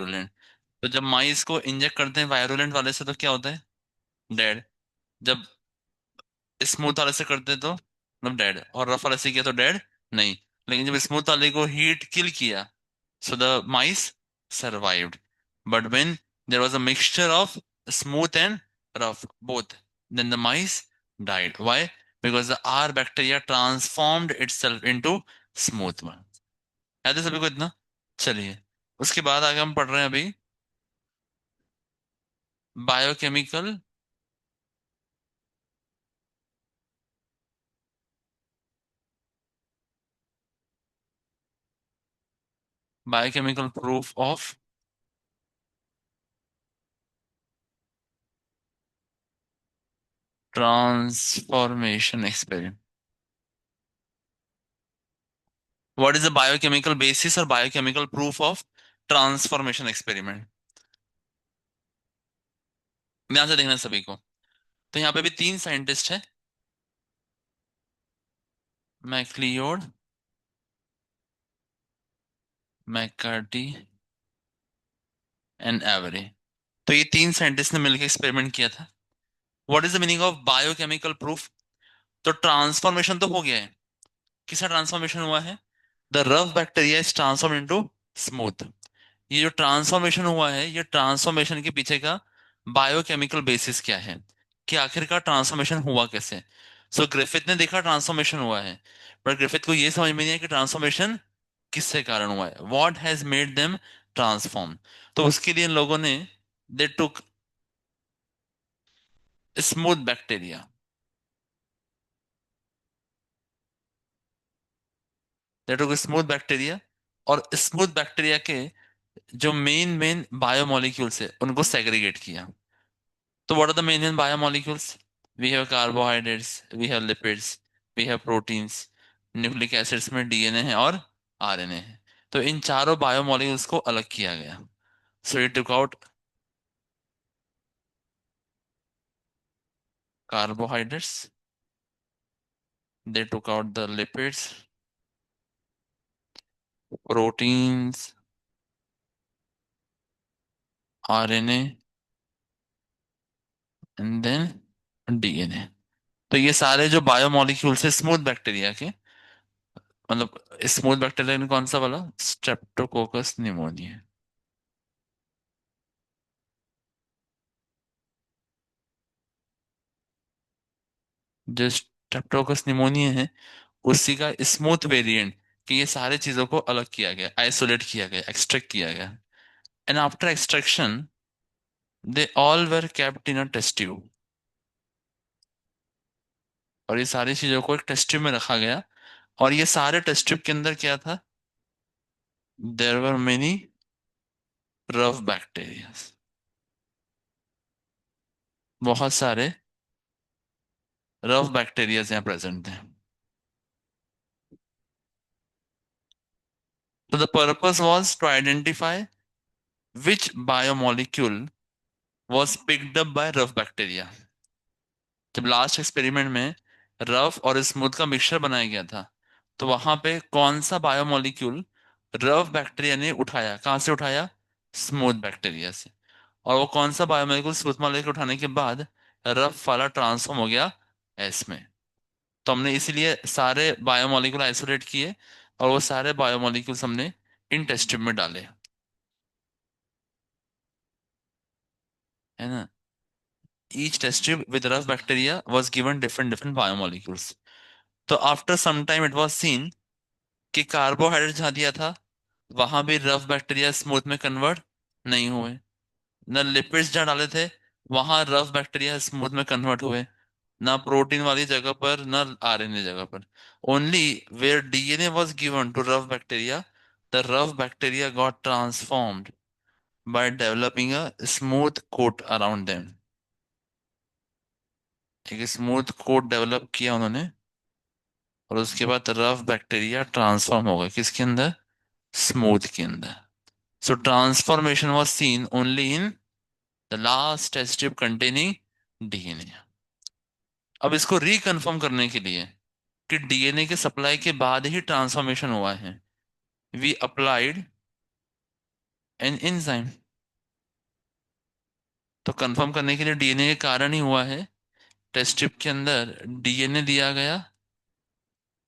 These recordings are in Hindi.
वायरुलेंट। तो जब माइस को इंजेक्ट करते हैं वायरुलेंट वाले से तो क्या होता है? डेड। जब स्मूथ वाले से करते हैं तो मतलब डेड, और रफ वाले से किया तो डेड नहीं। लेकिन जब स्मूथ वाले को हीट किल किया, so the mice survived. But when there was a mixture of smooth and rough, both, then the mice died. Why? Because the R bacteria transformed itself into smooth one. याद है सभी को इतना? चलिए, उसके बाद आगे हम पढ़ रहे हैं अभी biochemical biochemical proof of transformation experiment. What is the biochemical basis और biochemical proof of transformation experiment? ध्यान से देखना सभी को। तो यहाँ पे भी तीन साइंटिस्ट है, मैक्लियोड, मैककार्टी एंड एवरे। तो ये तीन साइंटिस्ट ने मिलकर एक्सपेरिमेंट किया था। What is the meaning of biochemical proof? तो ट्रांसफॉर्मेशन तो हो गया है। किसका ट्रांसफॉर्मेशन हुआ है? The rough bacteria is transform into smooth. ये जो ट्रांसफॉर्मेशन हुआ है, ये ट्रांसफॉर्मेशन के पीछे का बायोकेमिकल बेसिस क्या है, कि आखिरकार ट्रांसफॉर्मेशन हुआ कैसे? सो ग्रिफिथ ने देखा ट्रांसफॉर्मेशन हुआ है, पर ग्रिफिथ को ये समझ में नहीं है कि ट्रांसफॉर्मेशन किससे कारण हुआ है, what has made them transform. तो उसके लिए इन लोगों ने, दे टुक स्मूथ बैक्टीरिया, दे टुक स्मूथ बैक्टीरिया, और स्मूथ बैक्टीरिया के जो मेन मेन बायोमोलिक्यूल्स है उनको सेग्रीगेट किया। So what are the main biomolecules? We have carbohydrates, we have lipids, we have proteins, nucleic acids में डीएनए है और आरएनए है। तो इन चारों बायोमोलिक्यूल्स को अलग किया गया। सो ये took out carbohydrates, they took out the lipids, proteins, RNA and then DNA. तो ये सारे जो बायोमोलिक्यूल्स है स्मूथ बैक्टीरिया के, मतलब स्मूथ बैक्टीरिया ने कौन सा वाला, स्ट्रेप्टोकोकस निमोनिया। जो स्ट्रेप्टोकोकस निमोनिया है उसी का स्मूथ वेरिएंट, कि ये सारे चीजों को अलग किया गया, आइसोलेट किया गया, एक्सट्रैक्ट किया गया। And after extraction they all were kept in a test tube. और ये सारी चीजों को एक टेस्ट ट्यूब में रखा गया, और ये सारे टेस्ट ट्यूब के अंदर क्या था? There were many rough bacteria, बहुत सारे रफ बैक्टीरिया यहाँ प्रेजेंट थे। तो the purpose was to identify which biomolecule was picked up by rough bacteria। जब लास्ट एक्सपेरिमेंट में रफ और स्मूथ का मिक्सचर बनाया गया था, तो वहां पे कौन सा बायोमोलिक्यूल रफ बैक्टीरिया ने उठाया, कहाँ से उठाया? स्मूथ बैक्टीरिया से। और वो कौन सा बायोमोलिक्यूल स्मूथ मॉलिक्यूल उठाने के बाद रफ वाला ट्रांसफॉर्म हो गया एस में। तो हमने इसीलिए सारे बायोमोलिक्यूल आइसोलेट किए, और वो सारे बायोमोलिक्यूल्स हमने इन टेस्ट ट्यूब में डाले, है ना? Each test tube with rough bacteria was given different different biomolecules. तो after some time it was seen कि कार्बोहाइड्रेट जहाँ दिया था वहां भी रफ बैक्टीरिया स्मूथ में कन्वर्ट नहीं हुए। न लिपिड्स जहाँ डाले थे वहां रफ बैक्टीरिया स्मूथ में कन्वर्ट हुए, ना प्रोटीन वाली जगह पर, ना आरएनए जगह पर। Only where DNA was given to rough bacteria, the rough bacteria got transformed by developing a smooth coat around them. एक स्मूथ कोट डेवलप किया उन्होंने, और उसके बाद रफ बैक्टीरिया ट्रांसफॉर्म हो गए किसके अंदर? स्मूथ के अंदर। So transformation was seen only in the last test tube containing DNA। अब इसको रिकन्फर्म करने के लिए कि डीएनए के सप्लाई के बाद ही ट्रांसफॉर्मेशन हुआ है, वी अप्लाइड एन एंजाइम। तो कंफर्म करने के लिए डीएनए के कारण ही हुआ है। टेस्ट स्ट्रिप के अंदर डीएनए दिया गया,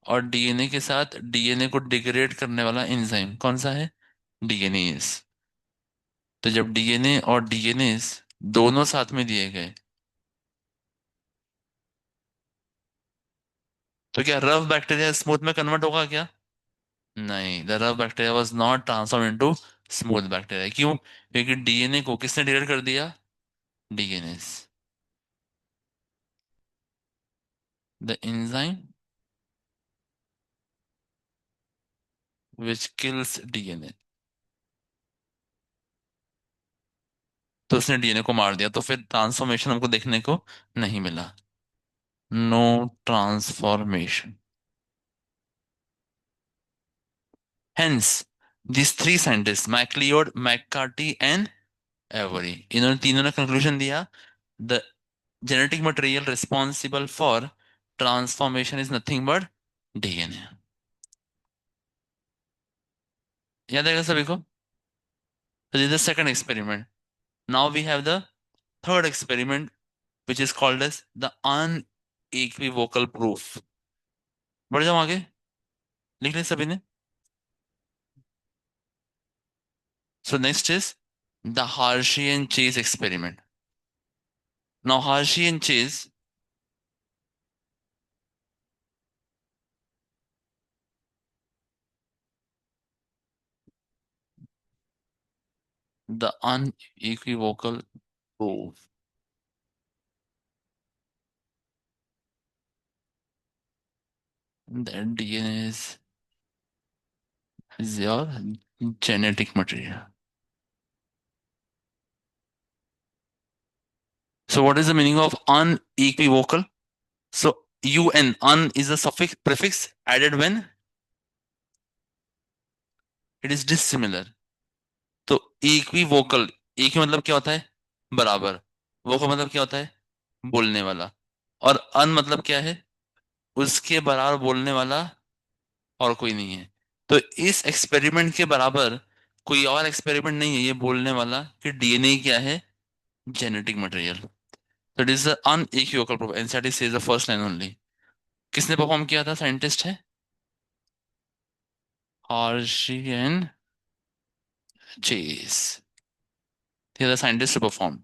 और डीएनए के साथ डीएनए को डिग्रेड करने वाला एंजाइम कौन सा है? डीएनएज। तो जब डीएनए और डीएनएज दोनों साथ में दिए गए, तो क्या रफ बैक्टीरिया स्मूथ में कन्वर्ट होगा क्या? नहीं, the rough bacteria was not transform into smooth bacteria. क्यों? क्योंकि डीएनए को किसने डिग्रेड कर दिया? DNAs. The enzyme which kills DNA. तो उसने डीएनए को मार दिया, तो फिर ट्रांसफॉर्मेशन हमको देखने को नहीं मिला। No transformation. Hence these three scientists, MacLeod, McCarty and Avery, इन्होंने तीनों ने कंक्लूजन दिया, the genetic material responsible for transformation is nothing but DNA. याद आएगा सभी को? So this is the second experiment. Now we have the third experiment, which is called as the unequivocal proof. बढ़ जाओ आगे, लिख ले सभी ने। So next is the Hershey and Chase experiment. Now Hershey and Chase, the unequivocal proof that DNA is your genetic material. So what is the meaning of unequivocal? So un is a suffix prefix added when it is dissimilar. तो इक्विवोकल, एक मतलब क्या होता है? बराबर। वोकल मतलब क्या होता है? बोलने वाला। और अन मतलब क्या है? उसके बराबर बोलने वाला और कोई नहीं है। तो इस एक्सपेरिमेंट के बराबर कोई और एक्सपेरिमेंट नहीं है ये बोलने वाला कि डीएनए क्या है? Genetic material. तो it is unequivocal proof, NCERT says the first line only. किसने परफॉर्म किया था? साइंटिस्ट है Hershey and Chase. The scientist perform.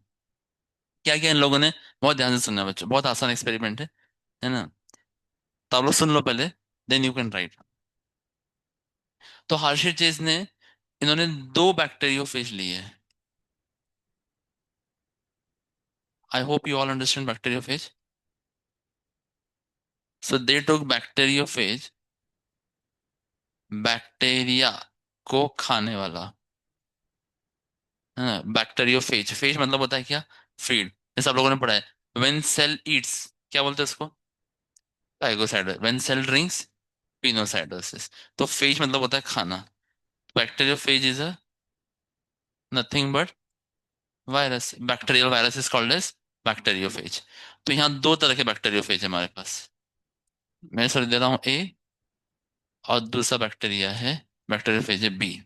क्या किया इन लोगों ने? बहुत ध्यान से सुनना बच्चों, बहुत आसान एक्सपेरिमेंट है ना? तो आप लोग सुन लो पहले, देन यू कैन राइट। तो हर्षी चेज ने, इन्होंने दो बैक्टीरियोफेज लिए। I hope you all understand bacteriophage. So they took bacteriophage, bacteria को खाने वाला, है ना? बैक्टीरियोफेज, फेज मतलब होता है क्या? फीड। जैसे आप लोगों ने पढ़ा है, व्हेन सेल ईट्स, क्या बोलते हैं उसको? Phagocytosis. When cell drinks, pinocytosis. तो फेज मतलब होता है खाना। Bacteriophage is a nothing but virus. Bacterial virus is called as bacteriophage. तो यहाँ दो तरह के बैक्टीरियोफेज है हमारे पास। मैं सर दे रहा हूँ ए, और दूसरा बैक्टीरिया है, बैक्टीरियोफेज है B.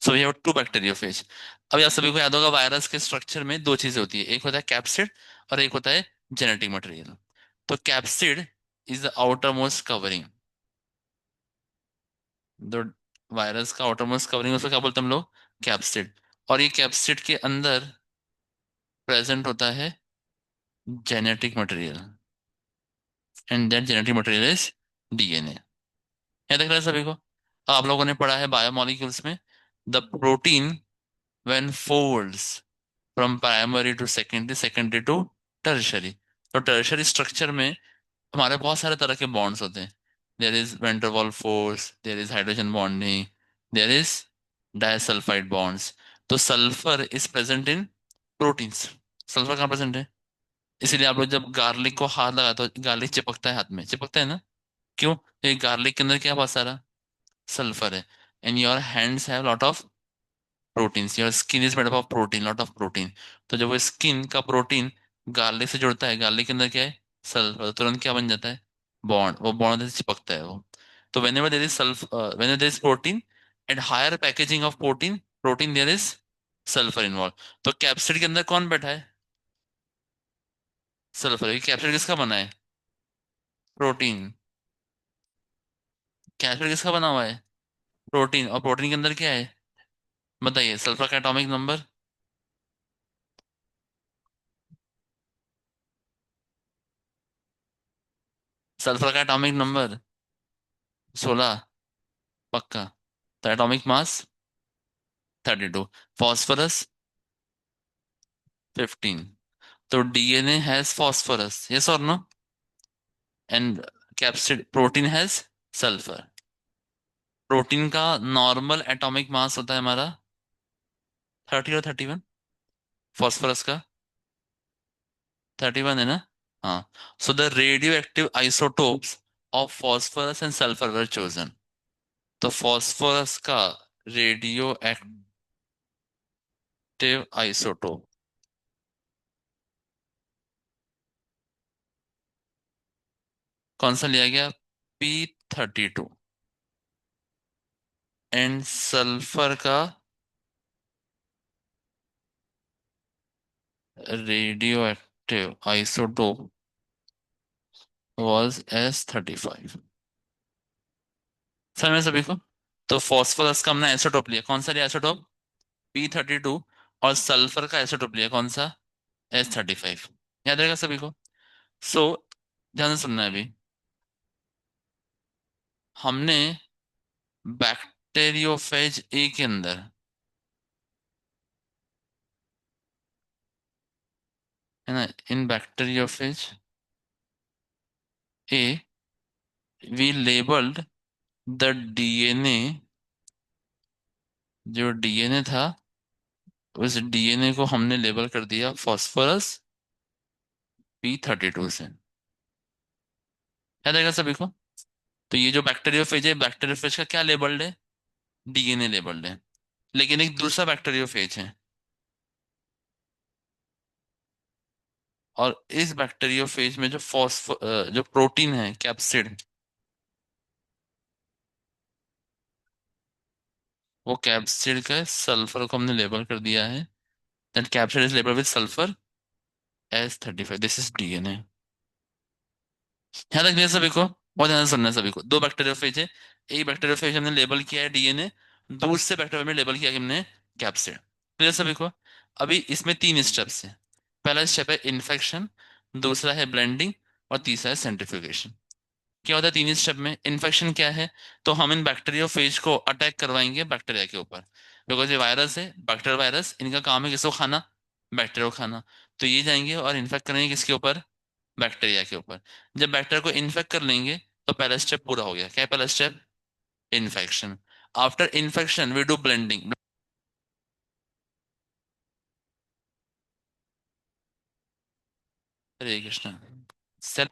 So we have two bacteriophage. अब आप सभी को याद होगा, वायरस के स्ट्रक्चर में दो चीजें होती है, एक होता है कैप्सिड और एक होता है जेनेटिक मटेरियल। तो capsid is the outer most covering. जो वायरस का आउटर मोस्ट कवरिंग, उसको क्या बोलते हैं हम लोग? कैप्सिड। और ये कैप्सिड के अंदर प्रेजेंट होता है genetic material, and that genetic material is DNA. क्या देख रहे हैं सभी को? अब आप लोगों ने पढ़ा है बायोमोलिक्यूल्स में, the protein when folds from primary to secondary, secondary to tertiary. तो टर्शरी स्ट्रक्चर में हमारे बहुत सारे तरह के बॉन्ड्स होते हैं। There is van der Waals force, there is hydrogen bonding, there is disulphide bonds. तो sulphur is present in proteins. Sulphur कहाँ प्रेजेंट है? इसीलिए आप लोग जब गार्लिक को हाथ लगाते हो, गार्लिक चिपकता है, हाथ में चिपकता है ना? क्यों? क्योंकि गार्लिक के अंदर क्या है? बहुत सारा सल्फर है। And your hands have lot of proteins, your skin is made up of protein, lot of protein. तो जब वो स्किन का प्रोटीन गार्लिक से जुड़ता है, गार्लिक के अंदर क्या है? सल्फर। तुरंत क्या बन जाता है? बॉन्ड। वो बॉन्ड से चिपकता है वो। तो whenever there is sulph, whenever there is protein and higher packaging of protein, protein there is sulphur involve. तो कैप्सिड के अंदर कौन बैठा है? सल्फर। कैप्सिड किसका बना है? प्रोटीन। कैप्सिड किसका बना हुआ है? प्रोटीन। और प्रोटीन के अंदर क्या है? बताइए सल्फर का एटॉमिक नंबर। सल्फर का एटॉमिक नंबर 16। पक्का? तो एटॉमिक मास 32। फॉस्फोरस 15। तो डीएनए हैज फॉस्फोरस, यस और no? And capsid protein has sulphur. Protein का नॉर्मल एटॉमिक मास होता है हमारा 30 और 31। फॉस्फोरस का 31 है ना? हाँ। So the radio active isotopes of phosphorus and sulphur were chosen. तो फॉस्फोरस का रेडियो एक्टिव आइसोटोप कौन सा लिया गया? P32। एंड सल्फर का radio active isotope was S35। समझ में सभी को? तो फॉस्फोरस का हमने आइसोटोप लिया, कौन सा लिया आइसोटोप? P32। और सल्फर का आइसोटोप लिया कौन सा? S35। याद रहेगा सभी को? सो ध्यान से सुनना है अभी। हमने बैक्टीरियोफेज ए के अंदर, है ना, in bacteriophage uh we labelled the DNA, जो डीएनए था उस डीएनए को हमने लेबल कर दिया फॉस्फोरस P32 से। याद आएगा सभी को? तो ये जो बैक्टीरियोफेज है, बैक्टीरियोफेज का क्या लेबल्ड है? डीएनए लेबल्ड है। लेकिन एक दूसरा बैक्टीरियोफेज है, और इस बैक्टीरियोफेज में जो जो प्रोटीन है कैप्सिड, वो कैप्सिड का सल्फर को हमने लेबल कर दिया है। That capsid is label with sulphur S35। This is DNA. ध्यान रखना है सभी को, बहुत ध्यान से सुनना है सभी को। दो बैक्टीरियोफेज है, एक बैक्टीरियोफेज हमने लेबल किया है डीएनए, दूसरे बैक्टीरिया में लेबल किया है हमने कैप्सिड। क्लियर सभी को? अभी इसमें तीन स्टेप्स हैं। पहला स्टेप है इन्फेक्शन, दूसरा है ब्लेंडिंग, और तीसरा है सेंट्रीफ्यूगेशन। क्या होता है तीन स्टेप में? इन्फेक्शन क्या है? तो हम इन बैक्टीरियोफेज को अटैक करवाएंगे बैक्टीरिया के ऊपर, बिकॉज ये वायरस है, बैक्टीरियल वायरस, इनका काम है किसको खाना? बैक्टीरिया को खाना। तो ये जाएंगे और इन्फेक्ट करेंगे किसके ऊपर? बैक्टीरिया के ऊपर। जब बैक्टीरिया को इन्फेक्ट कर लेंगे तो पहला स्टेप पूरा हो गया। क्या है पहला step? Infection. After infection we do blending. Hare Krishna. Cell.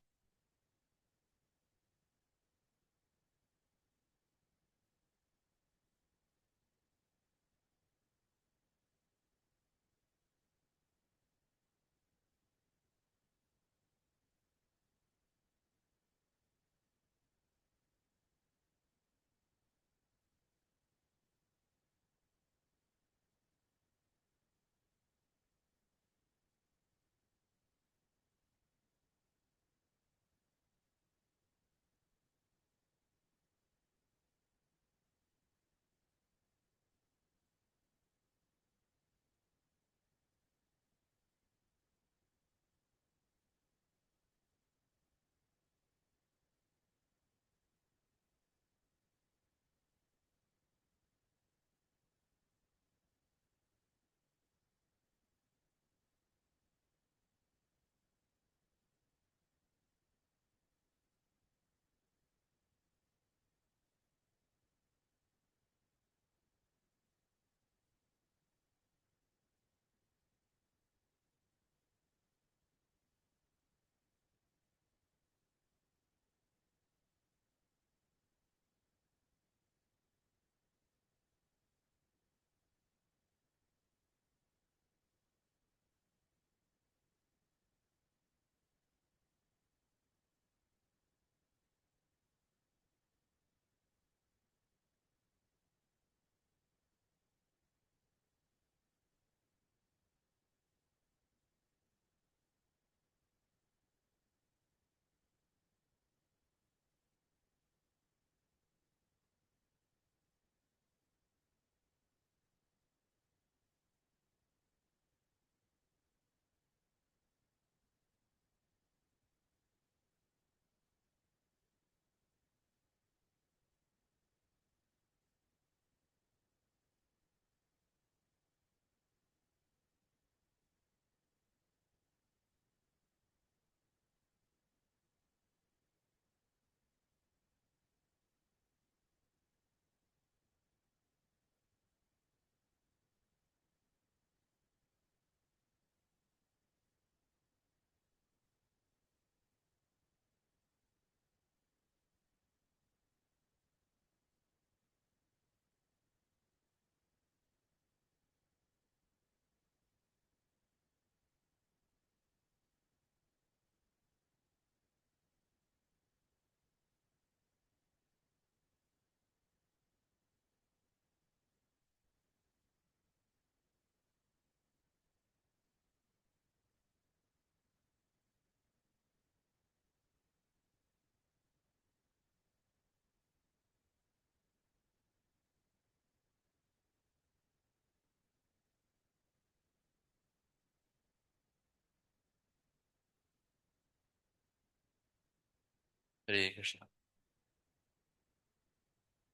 Hare Krishna.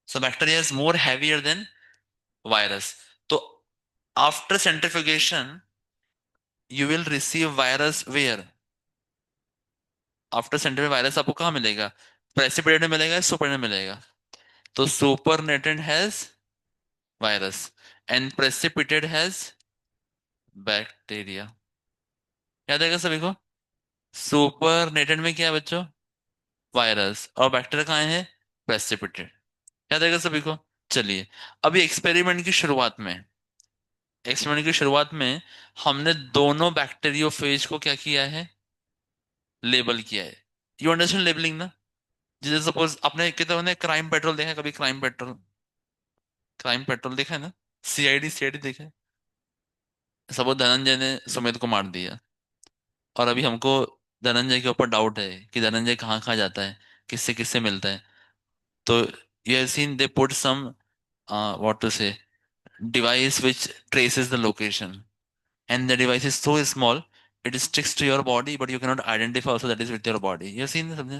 So bacteria is more heavier than virus. तो after centrifugation you will receive virus where? After central virus आपको कहाँ मिलेगा? प्रेसिपिटेट में मिलेगा या सुपर में मिलेगा? तो supernatant has virus and precipitate has bacteria. याद आएगा सभी को? सुपर नेटेड में क्या है बच्चों? वायरस, और बैक्टीरिया कहाँ है? प्रेसिपिटेट। याद आएगा सभी को? चलिए, अभी एक्सपेरिमेंट की शुरुआत में हमने दोनों बैक्टीरियोफेज को क्या किया है? लेबल किया है। यू अंडरस्टैंड लेबलिंग ना? जैसे सपोज आपने कितने ने क्राइम पेट्रोल देखा है कभी? क्राइम पेट्रोल, क्राइम पेट्रोल देखा है ना? सीआईडी देखा है? सपोज धनंजय ने सुमित को मार दिया, और अभी हमको धनंजय के ऊपर डाउट है कि धनंजय कहाँ कहाँ जाता है, किससे किससे मिलता है। तो you have seen they put some what to say device which traces the location, and the device is so small it sticks to your body but you cannot identify also that is with your body. ये सीन समझे?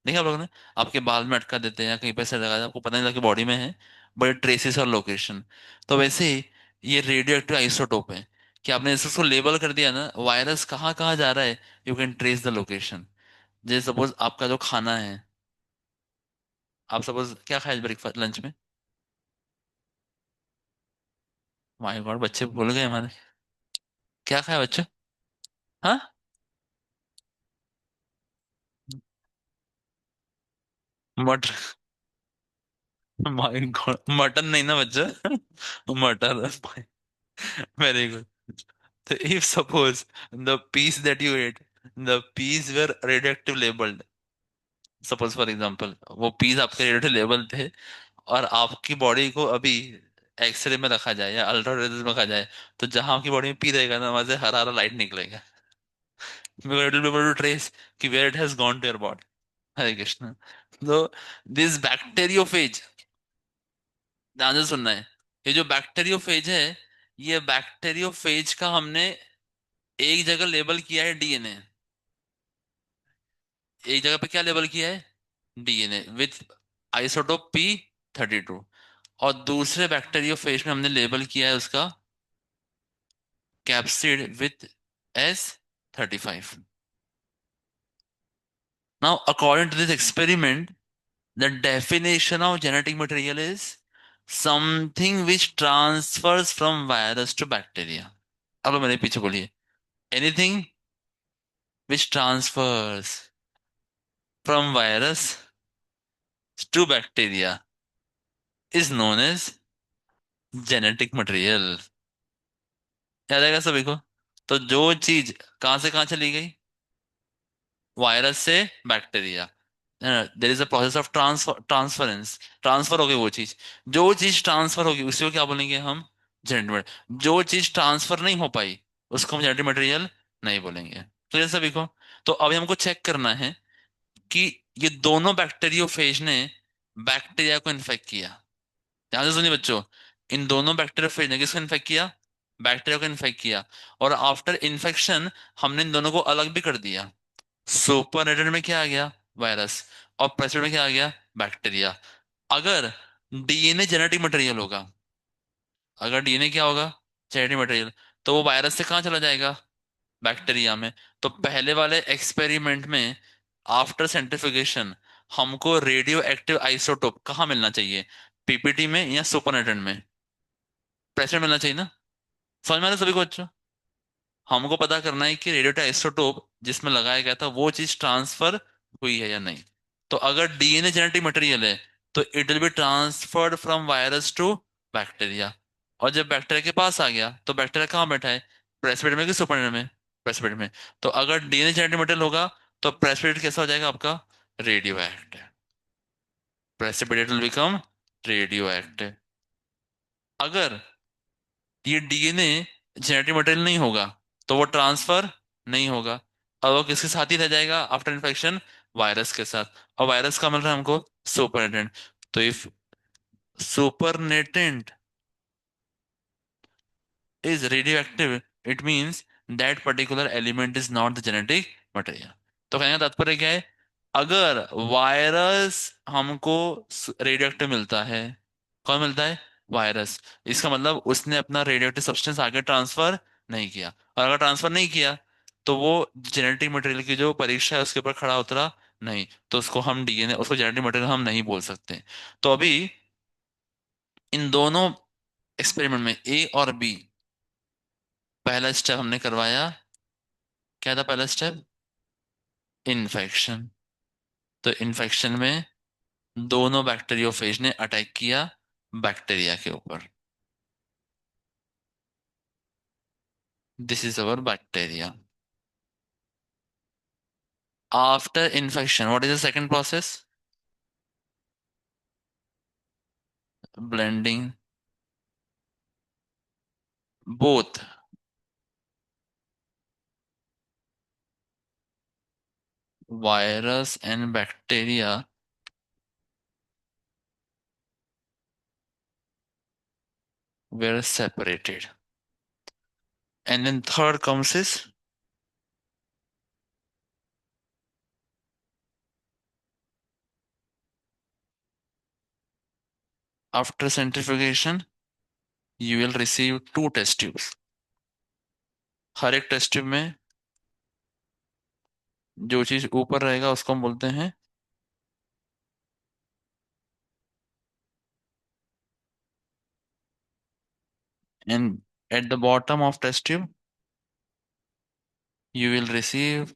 देखा आप लोगों ने? आपके बाल में अटका देते हैं या कहीं पे से लगा देते हैं, आपको पता नहीं लगता बॉडी में है, बट इट ट्रेसेस और लोकेशन। तो वैसे ही ये रेडियो एक्टिव आइसोटोप है कि आपने इसको लेबल कर दिया ना, वायरस कहाँ कहाँ जा रहा है, you can trace the location. जैसे सपोज आपका जो खाना है, आप सपोज क्या खाए ब्रेकफास्ट लंच में? माय गॉड, बच्चे भूल गए हमारे। क्या खाया बच्चे? हाँ, मटर। माय गॉड, मटन नहीं ना बच्चा, मटर। Very good. तो if suppose the piece that you ate, the piece were radioactive labelled, suppose for example वो पीस आपके रेडियोएक्टिव लेबल थे, और आपकी बॉडी को अभी एक्सरे में रखा जाए या अल्ट्रावायलेट में रखा जाए, तो जहां आपकी बॉडी में पी रहेगा ना, वहां से हरा हरा लाइट निकलेगा। Because it will be able to trace कि where it has gone to your body. हरे कृष्ण। तो दिस बैक्टीरियोफेज, ध्यान से सुनना है, ये जो बैक्टीरियोफेज है, ये बैक्टीरियोफेज का हमने एक जगह लेबल किया है डीएनए। एक जगह पे क्या लेबल किया है? DNA with isotope P32। और दूसरे बैक्टीरियोफेज में हमने लेबल किया है उसका capsid with S35। Now according to this experiment, the definition of genetic material is something which transfers from virus to bacteria। अब लोग मेरे पीछे बोलिए। Anything which transfers from virus to bacteria is known as genetic material। याद आएगा सभी को? तो जो चीज कहां से कहां चली गई, वायरस से bacteria, there is a process of transference, transfer हो गई वो चीज। जो चीज ट्रांसफर होगी उसी को क्या बोलेंगे हम? Genetic material. जो चीज ट्रांसफर नहीं हो पाई उसको हम जेनेटिक मटेरियल नहीं बोलेंगे। तो ये सभी को, तो अभी हमको चेक करना है कि ये दोनों बैक्टीरियोफेज ने बैक्टीरिया को इन्फेक्ट किया। ध्यान से सुनिए बच्चों, इन दोनों बैक्टीरियोफेज ने किसको इन्फेक्ट किया? बैक्टीरिया को इन्फेक्ट किया। और आफ्टर इन्फेक्शन हमने इन दोनों को अलग भी कर दिया। सुपरनेटेड में क्या आ गया? वायरस। और प्रेसिडेंट में क्या आ गया? बैक्टीरिया। अगर डीएनए जेनेटिक मटेरियल होगा, अगर डीएनए क्या होगा? जेनेटिक मटेरियल, तो वो वायरस से कहाँ चला जाएगा? बैक्टीरिया में। तो पहले वाले एक्सपेरिमेंट में आफ्टर सेंट्रिफिकेशन हमको रेडियो एक्टिव आइसोटोप कहाँ मिलना चाहिए? पीपीटी में या सुपरनेटेड में? प्रेसिडेंट मिलना चाहिए ना? समझ में आ रहा है सभी को बच्चों? हमको पता करना है कि रेडियो आइसोटोप जिसमें लगाया गया था वो चीज ट्रांसफर हुई है या नहीं। तो अगर डीएनए जेनेटिक मटेरियल है, तो it will be transferred from virus to bacteria. और जब बैक्टीरिया के पास आ गया तो बैक्टीरिया कहाँ बैठा है? प्रेसिपिटेट में कि सुपरनेट में? प्रेसिपिटेट में। तो अगर डीएनए जेनेटिक मटेरियल होगा तो प्रेसिपिटेट कैसा हो जाएगा आपका? Radio active. Precipitate will become radio active. अगर ये डीएनए जेनेटिक मटेरियल नहीं होगा तो वो ट्रांसफर नहीं होगा, और वो किसके साथ ही रह जाएगा आफ्टर इन्फेक्शन? वायरस के साथ। और वायरस का मिल रहा है हमको सुपरनेटेंट। तो if supernatant is radioactive, it means that particular element is not the genetic material। तो कहने का तात्पर्य क्या है? अगर वायरस हमको रेडियो एक्टिव मिलता है, कौन मिलता है? वायरस। इसका मतलब उसने अपना रेडियो एक्टिव सब्सटेंस आगे ट्रांसफर नहीं किया, और अगर ट्रांसफर नहीं किया तो वो जेनेटिक मटेरियल की जो परीक्षा है उसके ऊपर खड़ा उतरा नहीं, तो उसको हम डीएनए, उसको जेनेटिक मटेरियल हम नहीं बोल सकते। तो अभी इन दोनों एक्सपेरिमेंट में ए और बी, पहला स्टेप हमने करवाया। क्या था पहला स्टेप? इन्फेक्शन। तो इन्फेक्शन में दोनों बैक्टीरियोफेज ने अटैक किया बैक्टीरिया के ऊपर। This is our bacteria. After infection what is the second process? Blending. Both virus and bacteria were separated. And then third comes is after centrifugation, you will receive two test tubes. हर एक टेस्ट ट्यूब में जो चीज ऊपर रहेगा उसको हम बोलते हैं, and at the bottom of test tube you will receive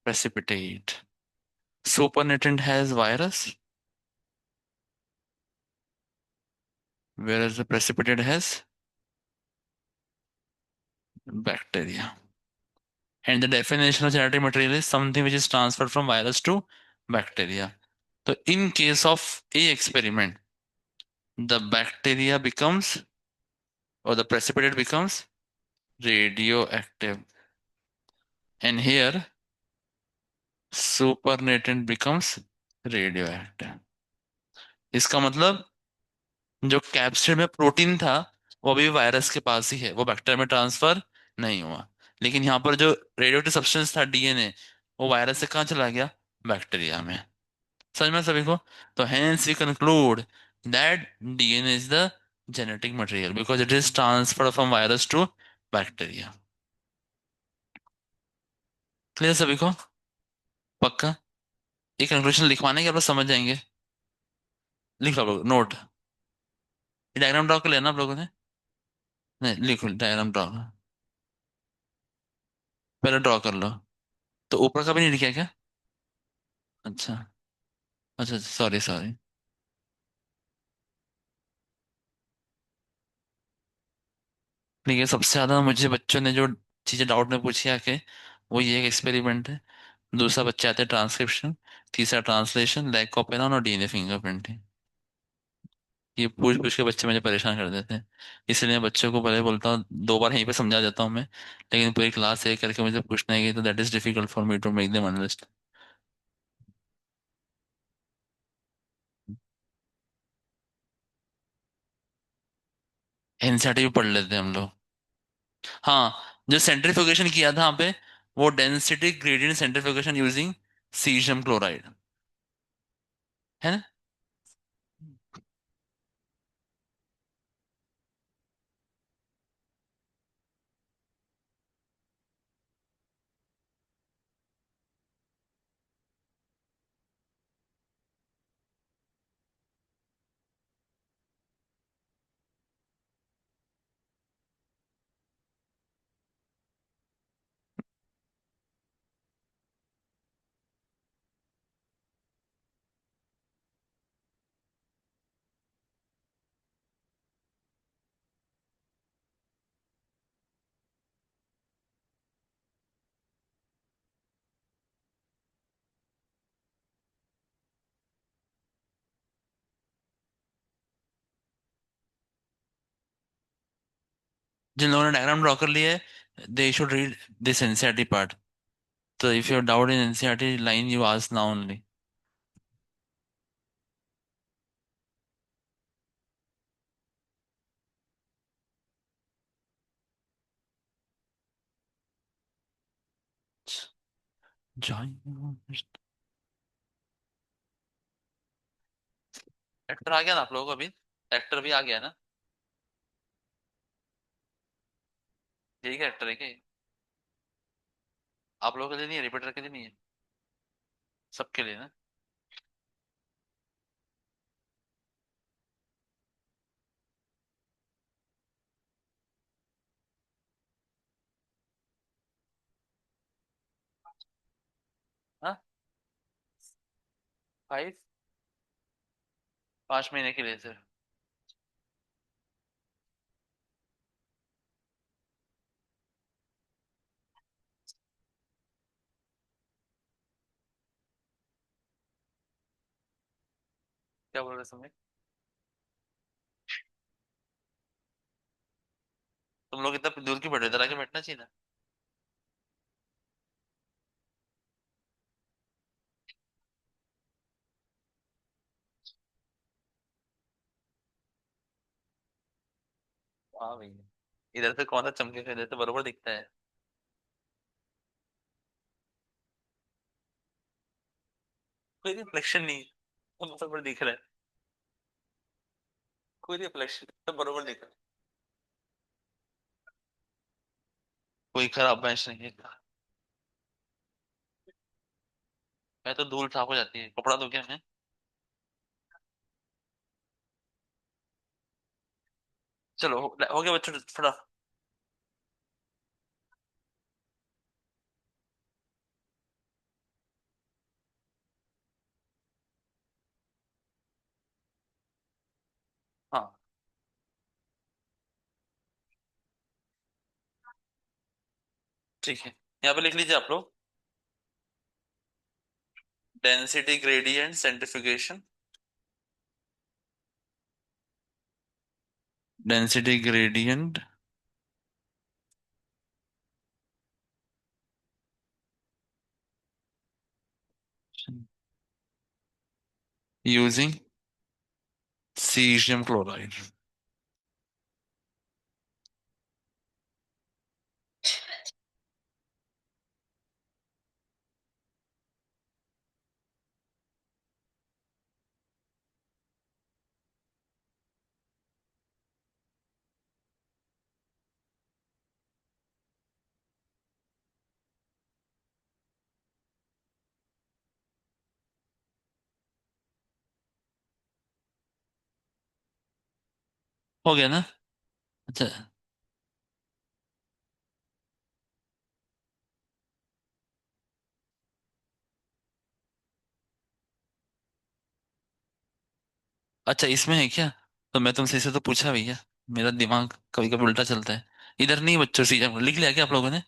precipitate. Supernatant has virus, whereas the precipitate has bacteria. And the definition of genetic material is something which is transferred from virus to bacteria. So in case of A experiment, the bacteria becomes, or the precipitate becomes radioactive, and here supernatant becomes radioactive. इसका मतलब जो कैप्सिड में प्रोटीन था वो अभी वायरस के पास ही है, वो बैक्टीरिया में ट्रांसफर नहीं हुआ। लेकिन यहाँ पर जो रेडियोएक्टिव सब्सटेंस था डीएनए, वो वायरस से कहाँ चला गया? बैक्टीरिया में। समझ में सभी को? तो hence we conclude that DNA is the genetic material because it is transferred from virus to bacteria. Clear सभी को? पक्का? एक कंक्लूजन लिखवाने के आप लोग समझ जाएंगे। लिख लो आप लोग नोट। डायग्राम ड्रॉ कर लेना आप लोगों ने। नहीं, लिखो डायग्राम ड्रॉ। पहले ड्रॉ कर लो। तो ऊपर का भी नहीं लिखा क्या? अच्छा। अच्छा, सॉरी सॉरी। ठीक है, सबसे ज्यादा मुझे बच्चों ने जो चीजें डाउट में पूछी आके, वो ये एक एक्सपेरिमेंट है। दूसरा बच्चा आता है ट्रांसक्रिप्शन। तीसरा ट्रांसलेशन, लैक ऑफ एनॉन और डीएनए फिंगरप्रिंटिंग। ये पूछ पूछ के बच्चे मुझे परेशान कर देते हैं। इसलिए मैं बच्चों को पहले बोलता हूँ, दो बार यहीं पे समझा देता हूँ मैं। लेकिन पूरी क्लास एक करके मुझे पूछना है कि, तो that is difficult for me to make them understand. NCERT भी पढ़ लेते हैं हम लोग। हाँ, जो सेंट्रीफ्यूगेशन किया था यहाँ पे, वो density gradient centrifugation using caesium chloride, है ना? जिन लोगों ने डायग्राम ड्रॉ कर लिया है, they should read this NCERT part. तो if you doubt in NCERT line, you ask now only. Actor आ गया ना आप लोगों को अभी? एक्टर भी आ गया ना? यही का एक्टर है क्या ये? आप लोगों के लिए नहीं है, रिपीटर के लिए नहीं है? सबके लिए ना? हाँ। 5, 5 महीने के लिए सर? क्या बोल रहे समय? तुम लोग इतना दूर क्यों बैठ रहे हो? इधर आके बैठना चाहिए ना। हाँ भैया, इधर से कौन सा चमके, इधर से बरोबर दिखता है। कोई रिफ्लेक्शन नहीं है, वो बरोबर दिख रहा है। कोई रिफ्लेक्शन, सब बरोबर दिख रहा है। कोई खराब मैच नहीं है। मैं तो धूल साफ हो जाती है, कपड़ा धो क्या मैं? चलो हो गया बच्चों, फटा। हाँ ठीक है, यहाँ पे लिख लीजिए आप लोग। Density gradient सेंट्रिफिकेशन। Density gradient using caesium chloride. हो गया ना? अच्छा। अच्छा इसमें है क्या? तो मैं तुमसे इसे तो पूछा भैया, मेरा दिमाग कभी कभी उल्टा चलता है। इधर नहीं बच्चों, सीजन लिख लिया क्या आप लोगों ने?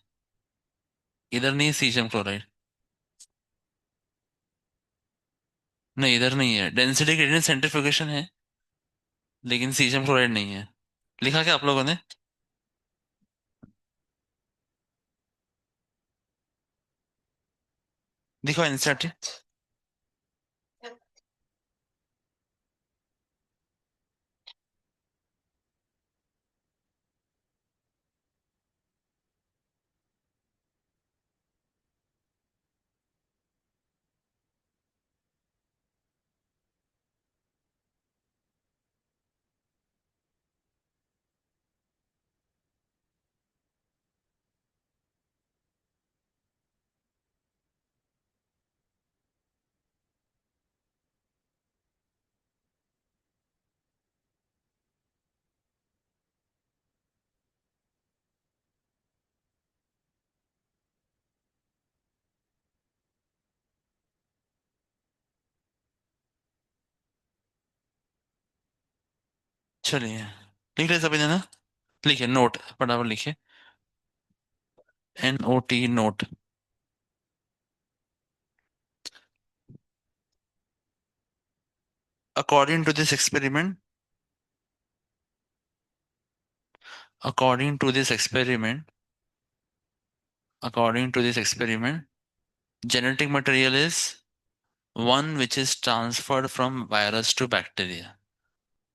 इधर नहीं है सीशियम क्लोराइड। नहीं इधर नहीं है, डेंसिटी ग्रेडियंट सेंट्रिफिकेशन है, लेकिन सीशियम क्लोराइड नहीं है। लिखा क्या आप लोगों ने? दिखो एनसीईआरटी। चलिए लिख रहे सभी ने ना? लिखे नोट, फटाफट लिखे। NOT note. According to this experiment, according to this experiment, according to this experiment, genetic material is one which is transferred from virus to bacteria.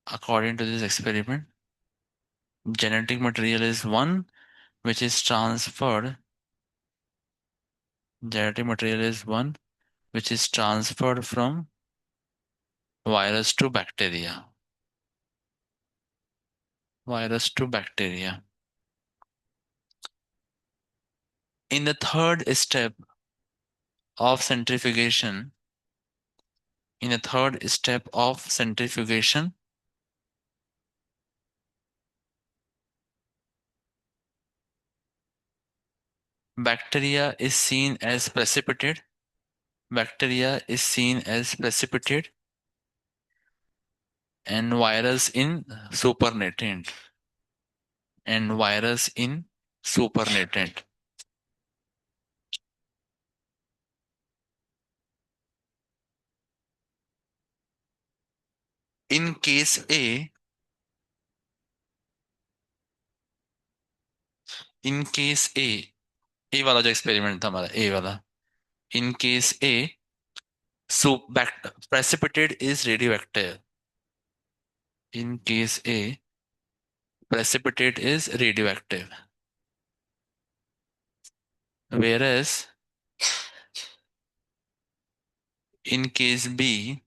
According to this experiment, genetic material is one which is transferred genetic material is one which is transferred from virus to bacteria. Virus to bacteria. In the third step of centrifugation, in the third step of centrifugation, bacteria is seen as precipitate. Bacteria is seen as precipitate and virus in supernatant. And virus in supernatant. In case A, in case A वाला जो एक्सपेरिमेंट था हमारा ए वाला, in case A, precipitate is radioactive. In case A, precipitate is radioactive. Whereas in case B,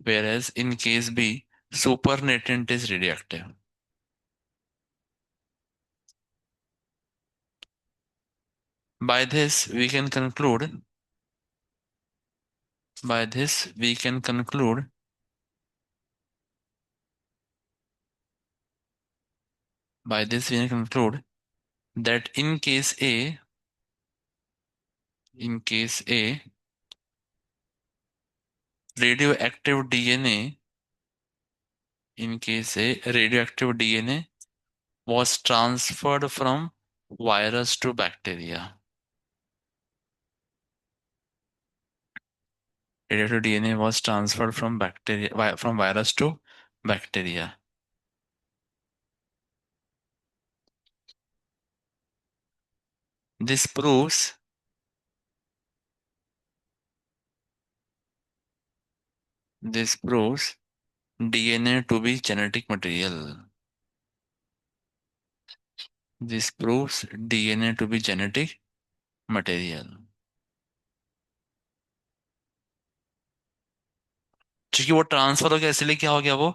whereas in case B, supernatant is radioactive. By this we can conclude, by this we can conclude by this we can conclude that in case A, in case A, radioactive DNA, in case A, radioactive DNA was transferred from virus to bacteria. Radioactive DNA was transferred from from virus to bacteria. This proves this proves DNA to be genetic material. This proves DNA to be genetic material. क्योंकि वो ट्रांसफर हो गया इसलिए क्या हो गया वो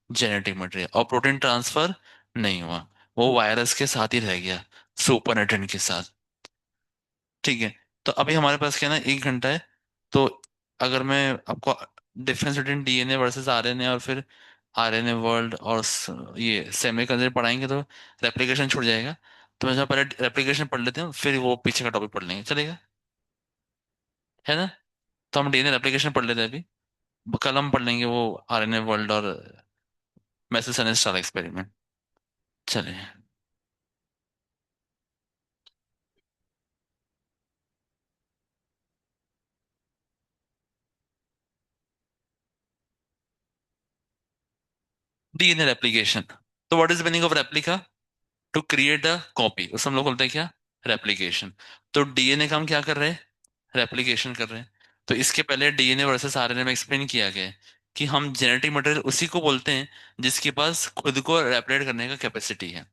जेनेटिक मटेरियल, और प्रोटीन ट्रांसफर नहीं हुआ, वो वायरस के साथ ही रह गया, सुपरनेटेंट के साथ। ठीक है, तो अभी हमारे पास क्या है ना, 1 घंटा है। तो अगर मैं आपको difference between DNA versus RNA और फिर आरएनए वर्ल्ड और ये सेमी कंजर पढ़ाएंगे तो रेप्लिकेशन छूट जाएगा। तो मैं पहले रेप्लिकेशन पढ़ लेते हैं, फिर वो पीछे का टॉपिक पढ़ लेंगे, चलेगा? है ना? तो हम डीएनए रेप्लिकेशन पढ़ लेते हैं अभी, कल हम पढ़ लेंगे वो आरएनए वर्ल्ड और मैसेज स्टार एक्सपेरिमेंट। चले। DNA replication. तो what is meaning of replica? To create a copy, उस हम लोग बोलते हैं क्या? रेप्लिकेशन। तो डीएनए का हम क्या कर रहे हैं? रेप्लिकेशन कर रहे हैं। तो इसके पहले डीएनए वर्सेस आरएनए में एक्सप्लेन किया गया है कि हम जेनेटिक मटेरियल उसी को बोलते हैं जिसके पास खुद को रेप्लिकेट करने का कैपेसिटी है।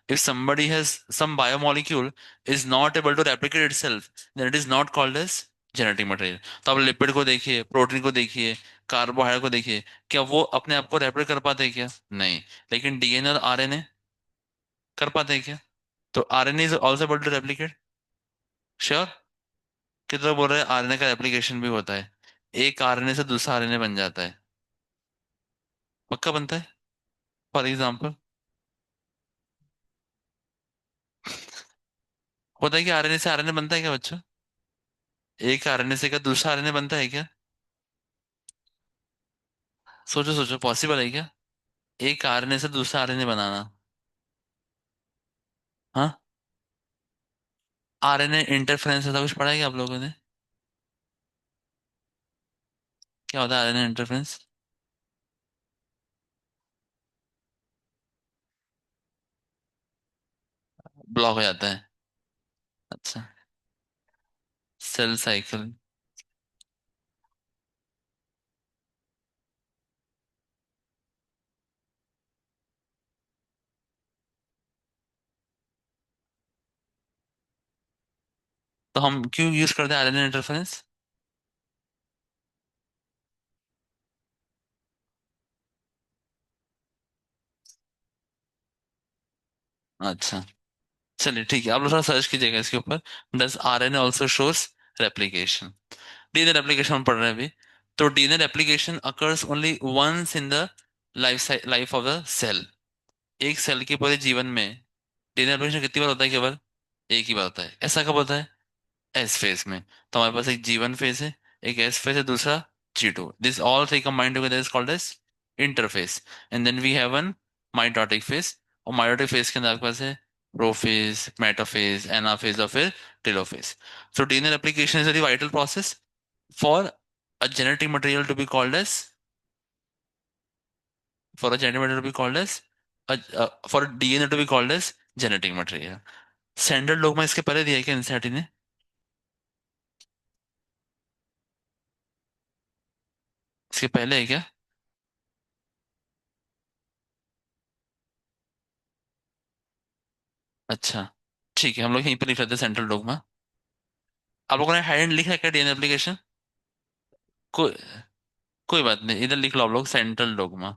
If somebody has some biomolecule is not able to replicate itself, then it is not called as genetic material. तो आप लिपिड को देखिए, प्रोटीन को देखिए, कार्बोहाइड्रेट को देखिए, क्या वो अपने आप को रेप्लिकेट कर पाते हैं क्या? नहीं। लेकिन डीएनए और आरएनए कर पाते हैं क्या? तो RNA is also able to replicate. Sure? कितना बोल रहे हैं आरएनए का रेप्लिकेशन भी होता है, एक आरएनए से दूसरा आरएनए बन जाता है। पक्का बनता है। फॉर एग्जाम्पल होता है कि आरएनए से आरएनए बनता है क्या बच्चों? एक आरएनए से क्या दूसरा आरएनए बनता है क्या? सोचो सोचो, पॉसिबल है क्या एक आरएनए से दूसरा आरएनए बनाना? हाँ। आरएनए इंटरफेरेंस ऐसा कुछ पढ़ा है क्या आप लोगों ने? क्या होता है आरएनए इंटरफेरेंस? ब्लॉक हो जाता है। अच्छा। Cell cycle. तो हम क्यों यूज करते हैं आरएनए इंटरफेरेंस? अच्छा, चलिए ठीक है, आप लोग थोड़ा सर्च कीजिएगा इसके ऊपर। Does RNA also shows replication? DNA replication हम पढ़ रहे हैं अभी। तो DNA replication occurs only once in the life of the cell. एक सेल के पूरे जीवन में डीएनए रेप्लिकेशन कितनी बार होता है? केवल एक ही बार होता है। ऐसा कब होता है? एस फेज में। तो हमारे पास एक जी1 फेज है, एक एस फेज है, दूसरा G two. This all three combined together is called as interphase. And then we have one mitotic phase. और माइटोटिक फेज के अंदर आपके पास है प्रोफेज, मेटाफेज, एनाफेज और फिर telophase. So DNA replication is very vital process for a genetic material to be called as for a genetic material to be called as for DNA to be called as genetic material। Standard dogma इसके पहले दिया है क्या एनसीईआरटी ने? इसके पहले है क्या? अच्छा, ठीक है, हम लोग यहीं पर लिख लेते हैं सेंट्रल डोग्मा। आप लोगों ने हैंड लिखा है क्या डीएनए एप्लीकेशन? कोई कोई बात नहीं, इधर लिख लो आप लोग central dogma.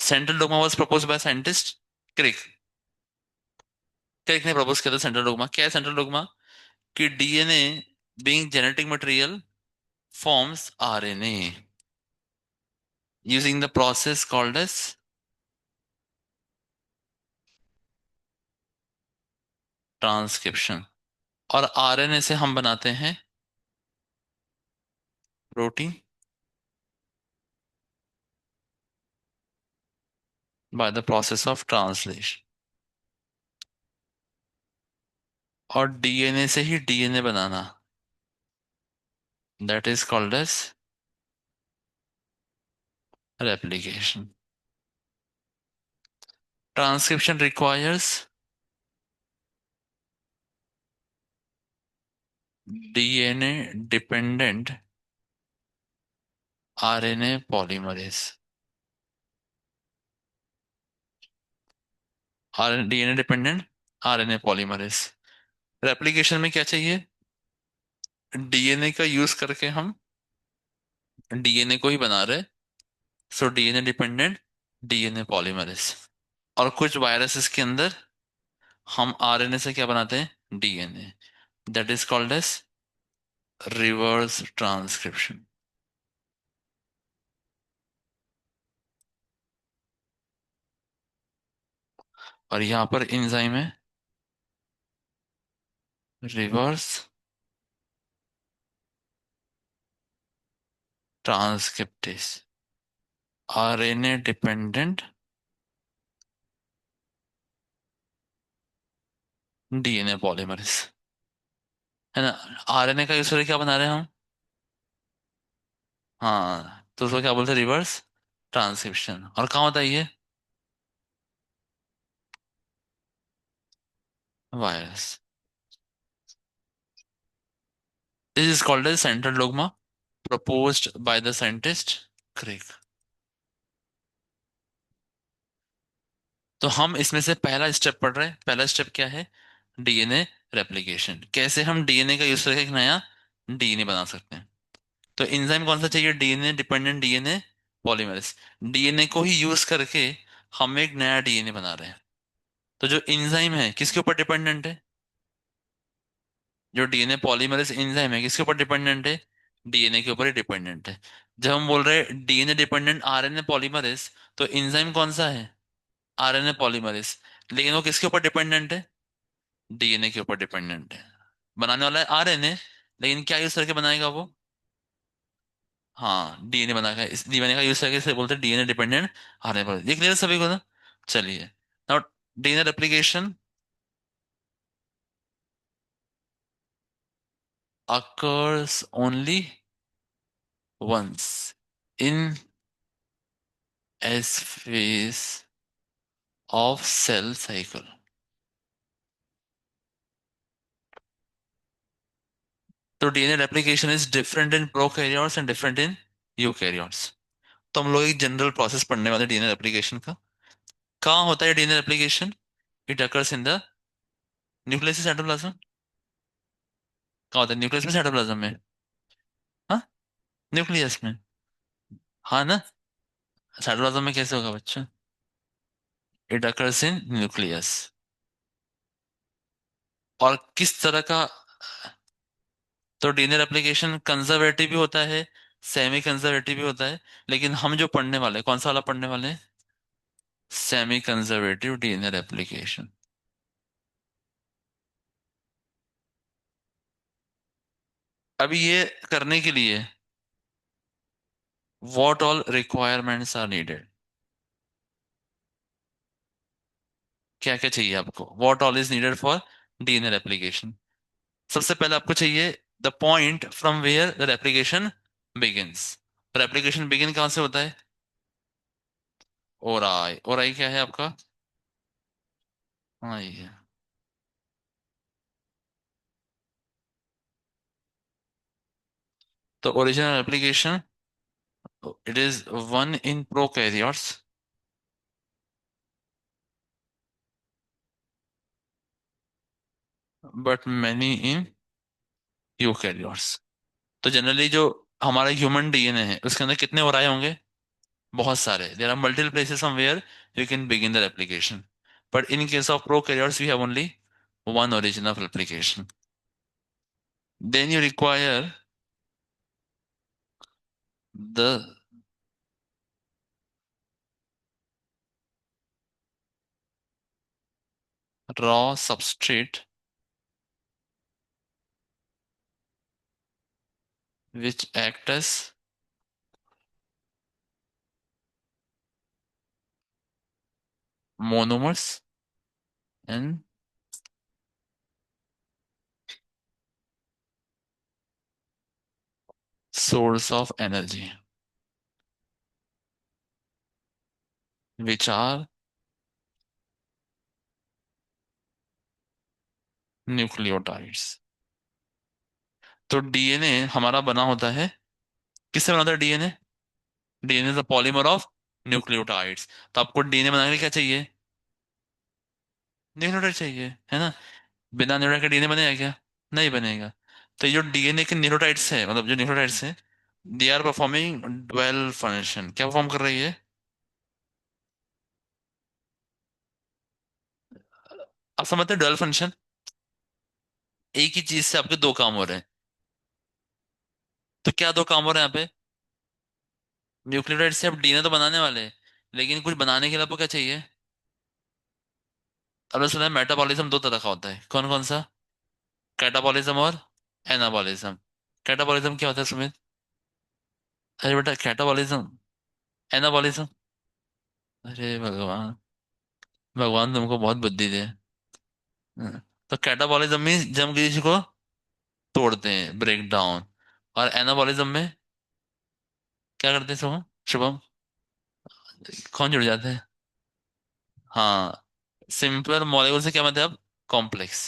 Central dogma was propose by scientist Crick. Crick ने प्रपोज किया था सेंट्रल डोग्मा। क्या है सेंट्रल डोग्मा? कि DNA being genetic material forms RNA using the process called as transcription. और आरएनए से हम बनाते हैं protein by the process of translation. और डीएनए से ही डीएनए बनाना, that is called as replication. Transcription requires DNA dependent RNA polymerase. Are DNA dependent RNA polymerase. Replication में क्या चाहिए? डीएनए का यूज करके हम डीएनए को ही बना रहे। So DNA dependent DNA polymerase. और कुछ वायरसेस के अंदर हम आरएनए से क्या बनाते हैं? DNA. That is called as reverse transcription. और यहाँ पर एंजाइम है reverse transcriptase RNA dependent DNA polymerase. है ना? आरएनए का यूज करके क्या बना रहे हैं हम? हाँ, तो उसको क्या बोलते हैं? Reverse transcription. और कहाँ होता है ये? Virus. This is called as central dogma proposed by the scientist Crick. तो हम इसमें से पहला स्टेप पढ़ रहे हैं। पहला स्टेप क्या है? DNA replication. कैसे हम डीएनए का यूज करके एक नया डीएनए बना सकते हैं। तो एंजाइम कौन सा चाहिए? DNA dependent DNA polymerase. DNA को ही यूज करके हम एक नया डीएनए बना रहे हैं। तो जो एंजाइम है किसके ऊपर डिपेंडेंट है? जो डीएनए पॉलीमरेज एंजाइम है किसके ऊपर डिपेंडेंट है? डीएनए के ऊपर ही डिपेंडेंट है। जब हम बोल रहे हैं डीएनए डिपेंडेंट आरएनए पॉलीमरेज, तो एंजाइम कौन सा है? RNA polymerase. लेकिन वो किसके ऊपर डिपेंडेंट है? डीएनए के ऊपर डिपेंडेंट है। बनाने वाला है आरएनए, लेकिन क्या यूज करके बनाएगा वो? हाँ, डीएनए बनाएगा। इस डीएनए का यूज करके इसे बोलते हैं डीएनए डिपेंडेंट आरएनए पॉलीमरेज। ये क्लियर सभी को ना? चलिए, now DNA replication occurs only once in S phase of cell cycle। तो DNA replication is different in prokaryotes and different in eukaryotes. तो हम लोग एक जनरल प्रोसेस पढ़ने वाले डीएनए रेप्लिकेशन का। कहाँ होता है DNA replication? It occurs in the nucleus cytoplasm. कहाँ होता है, न्यूक्लियस में, साइटोप्लाज्म में? हाँ, न्यूक्लियस में। हाँ ना, साइटोप्लाज्म में कैसे होगा बच्चा? It occurs in nucleus. और किस तरह का? तो डीएनए रेप्लिकेशन कंजर्वेटिव भी होता है, सेमी कंजर्वेटिव भी होता है, लेकिन हम जो पढ़ने वाले हैं, कौन सा वाला पढ़ने वाले हैं? Semi conservative DNA replication. अभी ये करने के लिए what all requirements are needed? क्या क्या चाहिए आपको? What all is needed for DNA replication? सबसे पहले आपको चाहिए the point from where the replication begins. Replication begin कहाँ से होता है? ओराई। ओराई क्या है आपका? हाँ, ये। तो original replication, it is one in prokaryotes but many in eukaryotes. तो जनरली जो हमारा ह्यूमन डीएनए है उसके अंदर कितने ओराई होंगे? बहुत सारे। There are multiple places from where you can begin the replication, but in case of prokaryotes we have only one origin of replication. Then you require the raw substrate which act as monomers and source of energy, which are nucleotides. तो डीएनए हमारा बना होता है, किससे बना होता है DNA? DNA is a polymer of nucleotides. तो आपको डीएनए बनाने के लिए क्या चाहिए? न्यूक्लियोटाइड चाहिए, है ना? बिना न्यूक्लियोटाइड का डीएनए बनेगा क्या? नहीं बनेगा। तो ये जो डीएनए के न्यूक्लियोटाइड्स है, मतलब जो न्यूक्लियोटाइड्स है, they are performing dual function. क्या परफॉर्म कर रही है? आप समझते हैं डुअल फंक्शन? एक ही चीज से आपके दो काम हो रहे हैं। तो क्या दो काम हो रहे हैं यहाँ पे? न्यूक्लियोटाइड से आप डीएनए तो बनाने वाले हैं, लेकिन कुछ बनाने के लिए आपको क्या चाहिए? आपने सुना है मेटाबॉलिज्म दो तरह का होता है, कौन कौन सा? कैटाबॉलिज्म और एनाबॉलिज्म। कैटाबॉलिज्म क्या होता है सुमित? अरे बेटा, कैटाबॉलिज्म, एनाबॉलिज्म। अरे भगवान, भगवान तुमको बहुत बुद्धि दे। हाँ। तो कैटाबॉलिज्म में जब हम किसी को तोड़ते हैं, ब्रेक डाउन। और एनाबॉलिज्म में क्या करते हैं शुभम? शुभम, कौन जुड़ जाते हैं? हाँ, सिंपल मॉलिक्यूल से क्या मतलब? कॉम्प्लेक्स।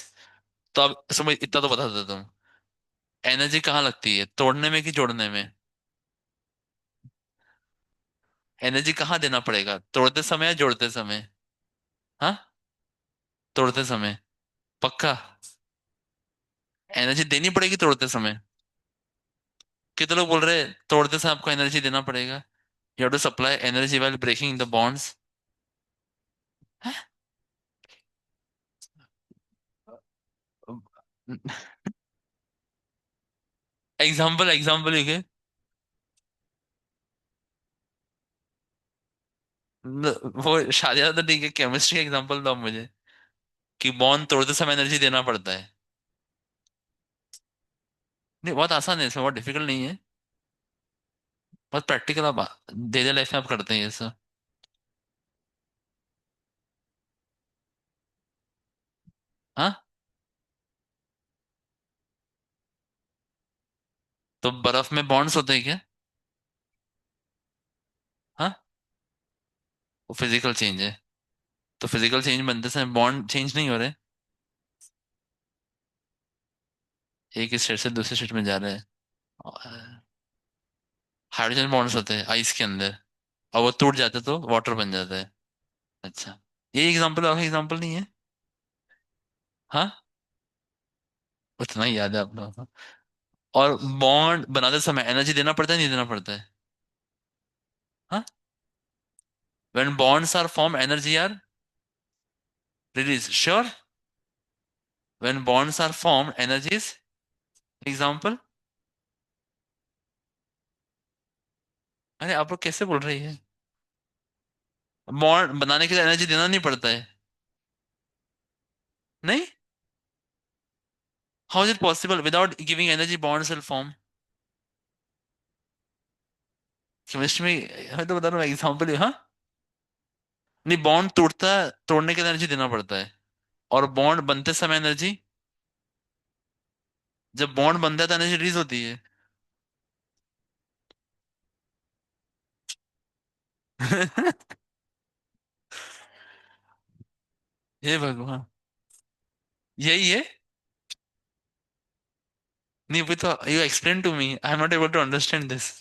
तो अब समझ, इतना तो बता देता हूँ। एनर्जी कहाँ लगती है, तोड़ने में कि जोड़ने में? एनर्जी कहाँ देना पड़ेगा, तोड़ते समय या जोड़ते समय? हाँ, तोड़ते समय। पक्का? एनर्जी देनी पड़ेगी तोड़ते समय? कितने लोग बोल रहे हैं तोड़ते समय आपको एनर्जी देना पड़ेगा? You have to supply energy while breaking the bonds. Example, example लिखे। वो शायद तो ठीक है, केमिस्ट्री का एग्जाम्पल दो आप मुझे, कि बॉन्ड तोड़ते समय एनर्जी देना पड़ता है। नहीं, बहुत आसान है, इसमें बहुत डिफिकल्ट नहीं है। बहुत प्रैक्टिकल, आप डेली लाइफ में आप करते हैं ये सब। हाँ, तो बर्फ में बॉन्ड्स होते हैं क्या? हाँ, वो फिजिकल चेंज है। तो फिजिकल चेंज बनते समय बॉन्ड चेंज नहीं हो रहे? एक स्टेट से दूसरे स्टेट में जा रहे हैं। हाइड्रोजन बॉन्ड्स होते हैं आइस के अंदर, और वो टूट जाते तो वाटर बन जाता है। अच्छा, ये एग्जांपल और एग्जांपल नहीं है? हाँ, उतना ही याद है आप लोगों को। और बॉन्ड बनाते समय एनर्जी देना पड़ता है नहीं देना पड़ता है? हाँ, when bonds are formed energy are released, sure. When bonds are formed energy is, example। अरे आप लोग कैसे बोल रही है? बॉन्ड बनाने के लिए एनर्जी देना नहीं पड़ता है? नहीं, how is it possible without giving energy bonds will form? Chemistry में मैं तो बता रहा हूँ एग्जाम्पल। हाँ, नहीं, बॉन्ड टूटता है, तोड़ने के लिए एनर्जी देना पड़ता है। और बॉन्ड बनते समय एनर्जी, जब बॉन्ड बनता है तो एनर्जी रिलीज होती है। हे भगवान, यही है। नहीं, वो तो you explain to me, I am not able to understand this.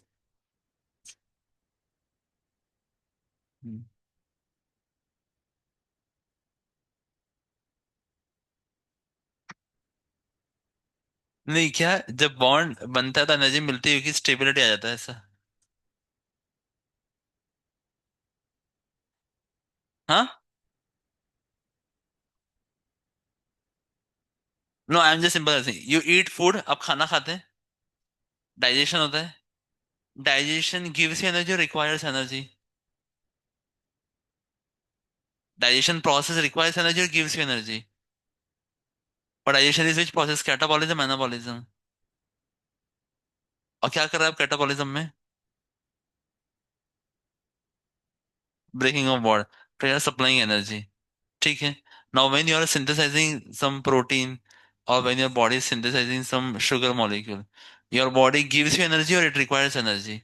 नहीं, क्या जब बॉन्ड बनता है तो एनर्जी मिलती है क्योंकि स्टेबिलिटी आ जाता है, ऐसा? हाँ। No, I am just simple, you eat food, आप खाना खाते हैं, डाइजेशन होता है। Digestion gives you energy, requires energy? Digestion process requires energy और गिव्स यू एनर्जी? और digestion is which process, catabolism, anabolism? और क्या कर रहे हैं आप कैटाबॉलिज्म में? ब्रेकिंग ऑफ बॉन्ड, तो यार सप्लाइंग एनर्जी। ठीक है। Now when you are synthesising some protein, or when your body is synthesizing some sugar molecule, your body gives you energy or it requires energy?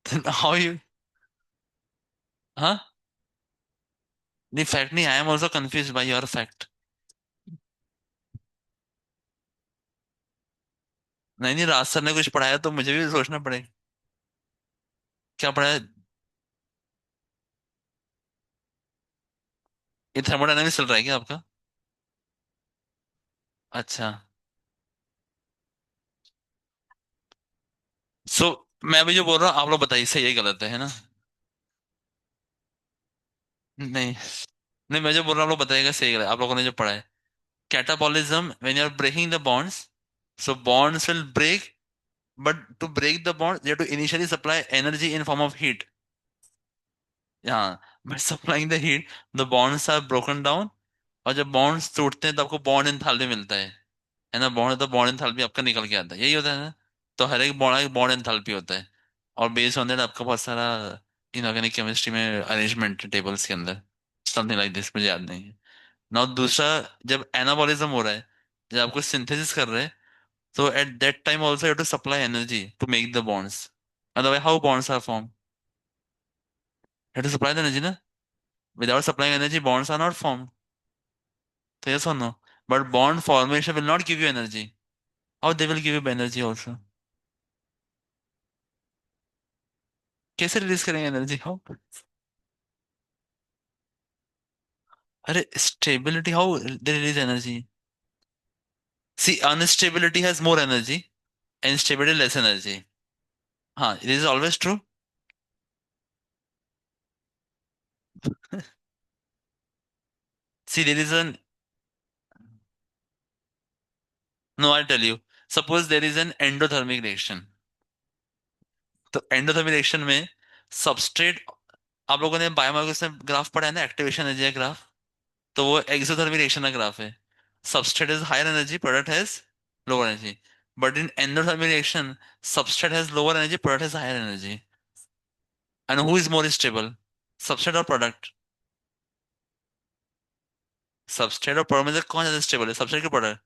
Then how you? हाँ, नहीं फैक्ट नहीं, I am also confuse by your fact. नहीं नहीं, राज सर ने कुछ पढ़ाया तो मुझे भी सोचना पड़ेगा। क्या पढ़ाया? ये थर्मोडायनेमिक्स चल रहा है क्या आपका? अच्छा। सो मैं अभी जो बोल रहा हूँ आप लोग बताइए सही है गलत है ना? नहीं नहीं, मैं जो बोल रहा हूँ आप लोग बताइएगा सही है गलत, आप लोगों ने जो पढ़ा है। Catabolism when you are breaking the bonds, so bonds will break, but to break the bond you have to initially supply energy in form of heat। हाँ, by supplying the heat the bonds are broken down। और जब बॉन्ड्स टूटते हैं तो आपको बॉन्ड एंथैल्पी मिलता है ना? बॉन्ड तो बॉन्ड एंथैल्पी आपका निकल के आता है, यही होता है ना? तो हर एक बॉन्ड बॉन्ड एंथैल्पी होता है। और बेस्ड ऑन दैट आपका बहुत सारा इनऑर्गेनिक केमिस्ट्री में अरेंजमेंट टेबल्स के अंदर समथिंग लाइक दिस, मुझे याद नहीं है। नाउ दूसरा, जब एनाबॉलिज्म हो रहा है, जब आपको सिंथेसिस कर रहे हैं, तो at that time also you to supply energy to make the bonds, otherwise how bonds are form? You to supply the energy ना? Without supplying energy bonds are not form. तो यस और no? But bond formation will not give you energy. How they will give you energy also? कैसे रिलीज करेंगे एनर्जी, हाउ? अरे stability, how they release energy? See, unstability has more energy and stability less energy. हाँ, it is always true. See, there is an, no I tell you, suppose there is an endothermic reaction. तो एंडोथर्मिक रिएक्शन में सबस्ट्रेट, आप लोगों ने बायोमॉलिक्यूल्स में ग्राफ पढ़ा है ना, एक्टिवेशन एनर्जी का ग्राफ? तो वो एक्सोथर्मिक रिएक्शन का ग्राफ है। Substrate has higher energy, product has lower energy. But in endothermic reaction substrate has lower energy, product has higher energy. And who is more stable, substrate और प्रोडक्ट? सबस्ट्रेट और प्रोडक्ट में से कौन ज्यादा स्टेबल है, सबस्ट्रेट के प्रोडक्ट?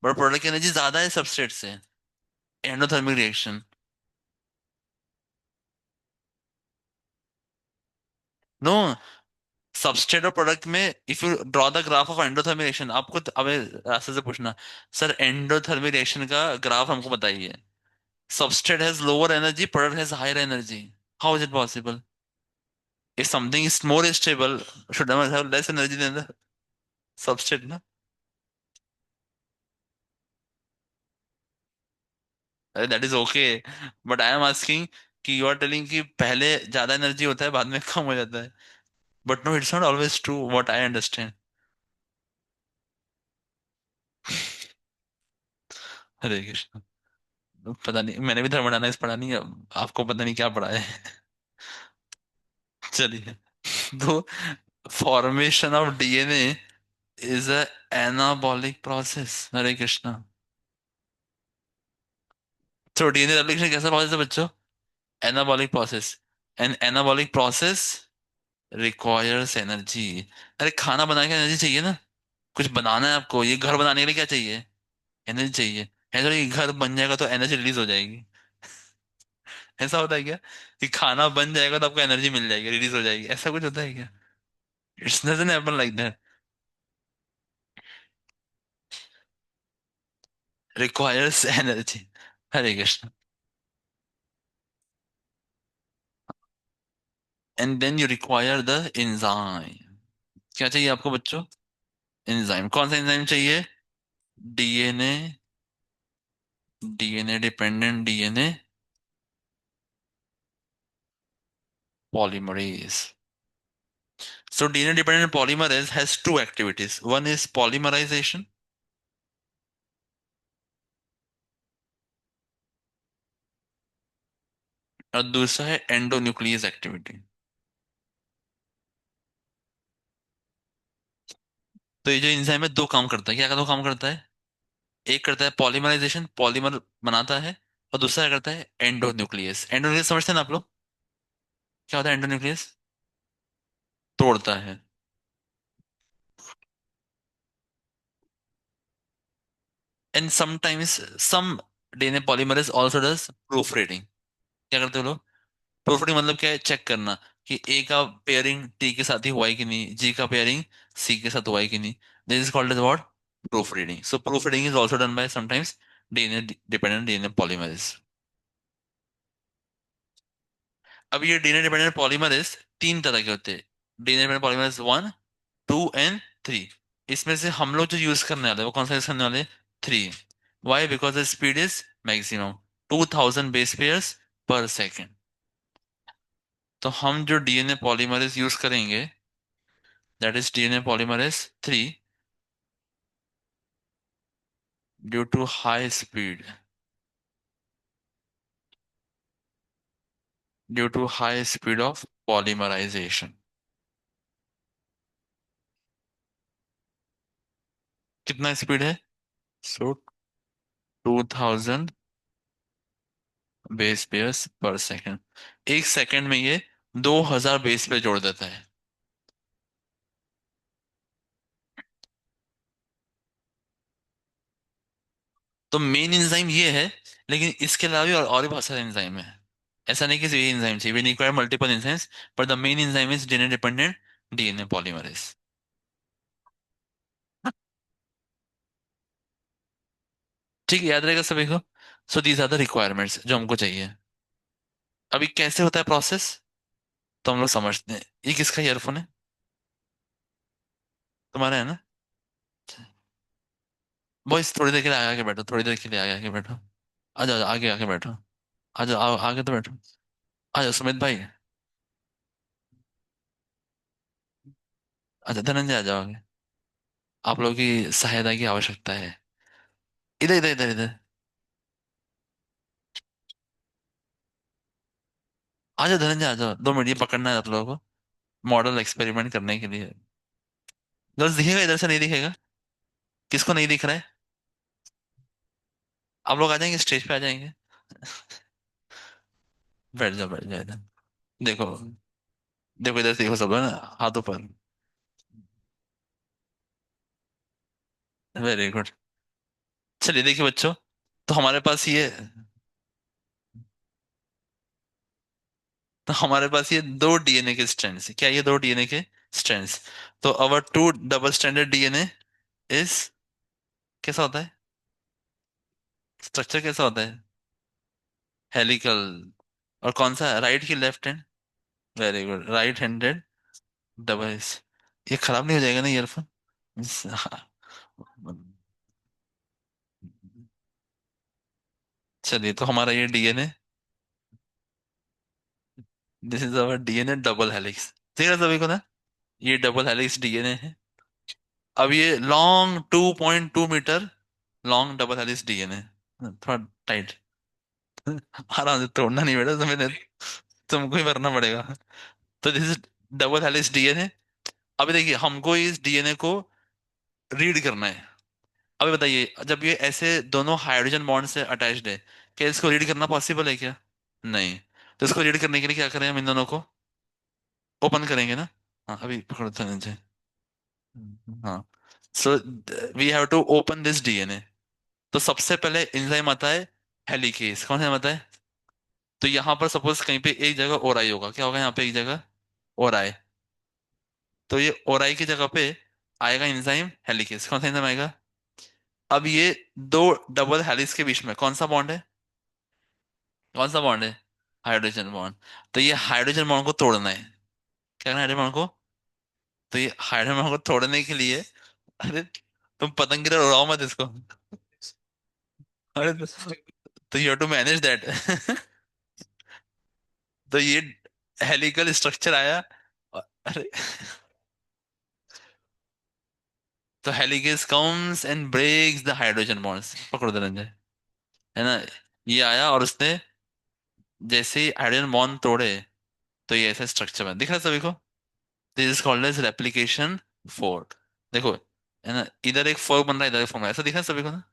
बट प्रोडक्ट की एनर्जी ज्यादा है सबस्ट्रेट से, एंडोथर्मिक रिएक्शन। नो, सबस्ट्रेट और प्रोडक्ट में if you draw the graph of endothermic reaction, आपको अबे रास्ते से पूछना, सर एंडोथर्मिक रिएक्शन का ग्राफ हमको बताइए। Substrate has lower energy, product has higher energy, how is it possible? if something is more stable, should I have less energy than the substrate ना? अरे that is okay, but I am asking कि यू आर टेलिंग कि पहले ज्यादा एनर्जी होता है बाद में कम हो जाता है, but no it's not always true what I understand. Hare Krishna. पता नहीं, मैंने भी थर्मोडायनामिक्स पढ़ा नहीं है, आपको पता नहीं क्या पढ़ा है। चलिए। तो formation of DNA is a anabolic process. Hare Krishna. तो डीएनए रेप्लिकेशन कैसा प्रोसेस है बच्चों? Anabolic process. An anabolic process requires energy. अरे खाना बनाने की एनर्जी चाहिए ना, कुछ बनाना है आपको, ये घर बनाने के लिए क्या चाहिए? एनर्जी चाहिए। है तो ये घर बन जाएगा तो एनर्जी रिलीज हो जाएगी। ऐसा होता है क्या कि खाना बन जाएगा तो आपको एनर्जी मिल जाएगी, रिलीज हो जाएगी, ऐसा कुछ होता है क्या? It's doesn't happen like that. Requires energy. Hare Krishna. And then you require the enzyme. क्या चाहिए आपको बच्चों? एंजाइम। कौन सा एंजाइम चाहिए? DNA, DNA dependent DNA polymerase. So DNA dependent polymerase has two activities. One is polymerization और दूसरा है एंडोन्यूक्लियस एक्टिविटी। तो ये जो एंजाइम है दो काम करता है, क्या क्या दो काम करता है? एक करता है पॉलीमराइजेशन, पॉलीमर बनाता है, और दूसरा क्या करता है? एंडोन्यूक्लियस। एंडोन्यूक्लियस समझते हैं ना आप लोग? क्या होता है एंडोन्यूक्लियस? तोड़ता है। And sometimes some DNA polymerase also does proof reading. क्या करते हो लोग? प्रूफ रीडिंग मतलब क्या है? चेक करना कि ए का पेयरिंग टी के साथ ही हुआ है कि नहीं, जी का पेयरिंग सी के साथ हुआ है कि नहीं। This is called as what? Proof reading. So proof reading is also done by sometimes DNA dependent DNA polymerase. अब ये डीएनए डिपेंडेंट पॉलीमरेज तीन तरह के होते हैं। DNA dependent polymerase 1, 2 and 3। इसमें से हम लोग जो यूज करने वाले हैं वो कौन सा यूज करने वाले? 3। Why? Because the speed is maximum 2000 base pairs per second. तो हम जो डीएनए पॉलीमरेज यूज करेंगे, that is DNA polymerase 3, due to high speed, due to high speed of polymerisation. कितना स्पीड है? So 2000 base pairs per second. एक सेकेंड में ये 2000 बेस पे जोड़ देता है। तो मेन एंजाइम ये है, लेकिन इसके अलावा भी और भी बहुत सारे एंजाइम है। ऐसा नहीं कि सिर्फ ये एंजाइम चाहिए, we require multiple enzymes, but the main enzyme is DNA dependent DNA polymerase. ठीक है, याद रहेगा सभी को। So these are the requirements जो हमको चाहिए। अभी कैसे होता है प्रोसेस, तो हम लोग समझते हैं। ये किसका ईयरफोन है? तुम्हारा है ना? बॉयस थोड़ी देर के लिए आगे आके बैठो, थोड़ी देर के लिए आगे आके बैठो। आ जाओ आगे आके बैठो। आ जाओ आगे तो बैठो। आ जाओ सुमित भाई। अच्छा धनंजय आ जाओ आगे। आप लोगों की सहायता की आवश्यकता है। इधर इधर इधर इधर। आ जाओ धनंजय आ जाओ, 2 मिनट ये पकड़ना है आप लोगों को, मॉडल एक्सपेरिमेंट करने के लिए। गर्ल्स दिखेगा? इधर से नहीं दिखेगा? किसको नहीं दिख रहा है? आप लोग आ जाएंगे, स्टेज पे आ जाएंगे। बैठ जाओ बैठ जाओ इधर। देखो, देखो इधर से देखो सब लोग ना, हाथों पर। Very good. चलिए देखिए बच्चों, तो हमारे पास ये, तो हमारे पास ये दो डीएनए के स्ट्रैंड्स है। क्या ये दो डीएनए के स्ट्रैंड्स? तो our two double stranded DNA is, कैसा होता है? स्ट्रक्चर कैसा होता है? हेलिकल। और कौन सा, राइट की left hand? Very good, right handed double. ये खराब नहीं हो जाएगा ना ईयरफोन? चलिए, तो हमारा ये DNA, this is our DNA double helix. ठीक है सभी को ना, ये डबल हेलिक्स डीएनए है। अब ये long 2.2 metre long double helix DNA, थोड़ा टाइट। आराम से, तोड़ना नहीं बेटा तुम्हें, तुमको ही भरना पड़ेगा। तो this is double helix DNA. अभी देखिए, हमको इस डीएनए को रीड करना है। अभी बताइए, जब ये ऐसे दोनों हाइड्रोजन बॉन्ड से अटैच्ड है, क्या इसको रीड करना पॉसिबल है क्या? नहीं। तो इसको रीड करने के लिए क्या करें हम इन दोनों को? ओपन करेंगे ना। हाँ, अभी पकड़ो तो नीचे। हाँ। So we have to open this DNA. तो सबसे पहले एंजाइम आता है हेलिकेस। कौन सा आता है? तो यहाँ पर सपोज कहीं पे एक जगह और आई होगा, क्या होगा यहाँ पे एक जगह और आई। तो ये और आई की जगह पे आएगा एंजाइम हेलिकेस। कौन सा एंजाइम आएगा? अब ये दो डबल हेलिक्स के बीच में कौन सा बॉन्ड है? कौन सा बॉन्ड है? Hydrogen bond. तो ये हाइड्रोजन बॉन्ड को तोड़ना है। क्या करना है हाइड्रोजन बॉन्ड को? तो ये हाइड्रोजन बॉन्ड को तोड़ने के लिए, अरे तुम पतंग की तरह उड़ाओ मत इसको। अरे तो you have to manage that. तो ये हेलिकल स्ट्रक्चर आया। अरे, तो helicase comes and breaks the hydrogen bonds. पकड़ो धनंजय, है ना? ये आया और उसने जैसे ही हाइड्रोजन बॉन्ड तोड़े, तो ये ऐसा स्ट्रक्चर बना, दिख रहा है सभी को? This is called as replication fork. देखो, है ना, इधर एक फोर्क बन रहा है, इधर एक फोर्क, ऐसा दिख रहा है सभी को ना?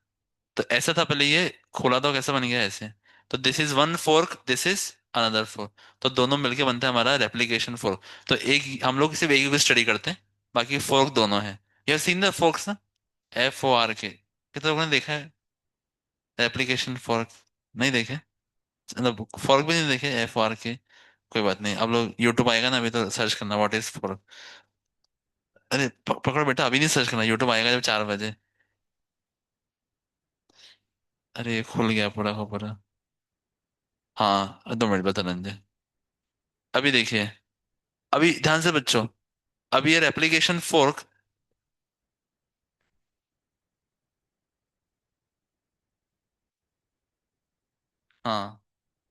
तो ऐसा था पहले, ये खोला तो कैसा बन गया ऐसे। तो this is one fork, this is another fork. तो दोनों मिलके बनता है हमारा रेप्लिकेशन फोर्क। तो एक हम लोग सिर्फ एक ही स्टडी करते हैं, बाकी फोर्क दोनों है। You have seen the forks ना? FORK, कितने लोगों ने देखा है रेप्लिकेशन फोर्क? नहीं देखे? मतलब फोर्क भी नहीं देखे, FORK। कोई बात नहीं, अब लोग यूट्यूब आएगा ना, अभी तो सर्च करना व्हाट इज फोर्क। अरे पकड़ो बेटा, अभी नहीं सर्च करना, यूट्यूब आएगा जब 4 बजे। अरे खुल गया पूरा का पूरा। हाँ, 2 मिनट बता रंजय। अभी देखिए, अभी ध्यान से बच्चों, अभी ये रेप्लिकेशन फोर्क। हाँ,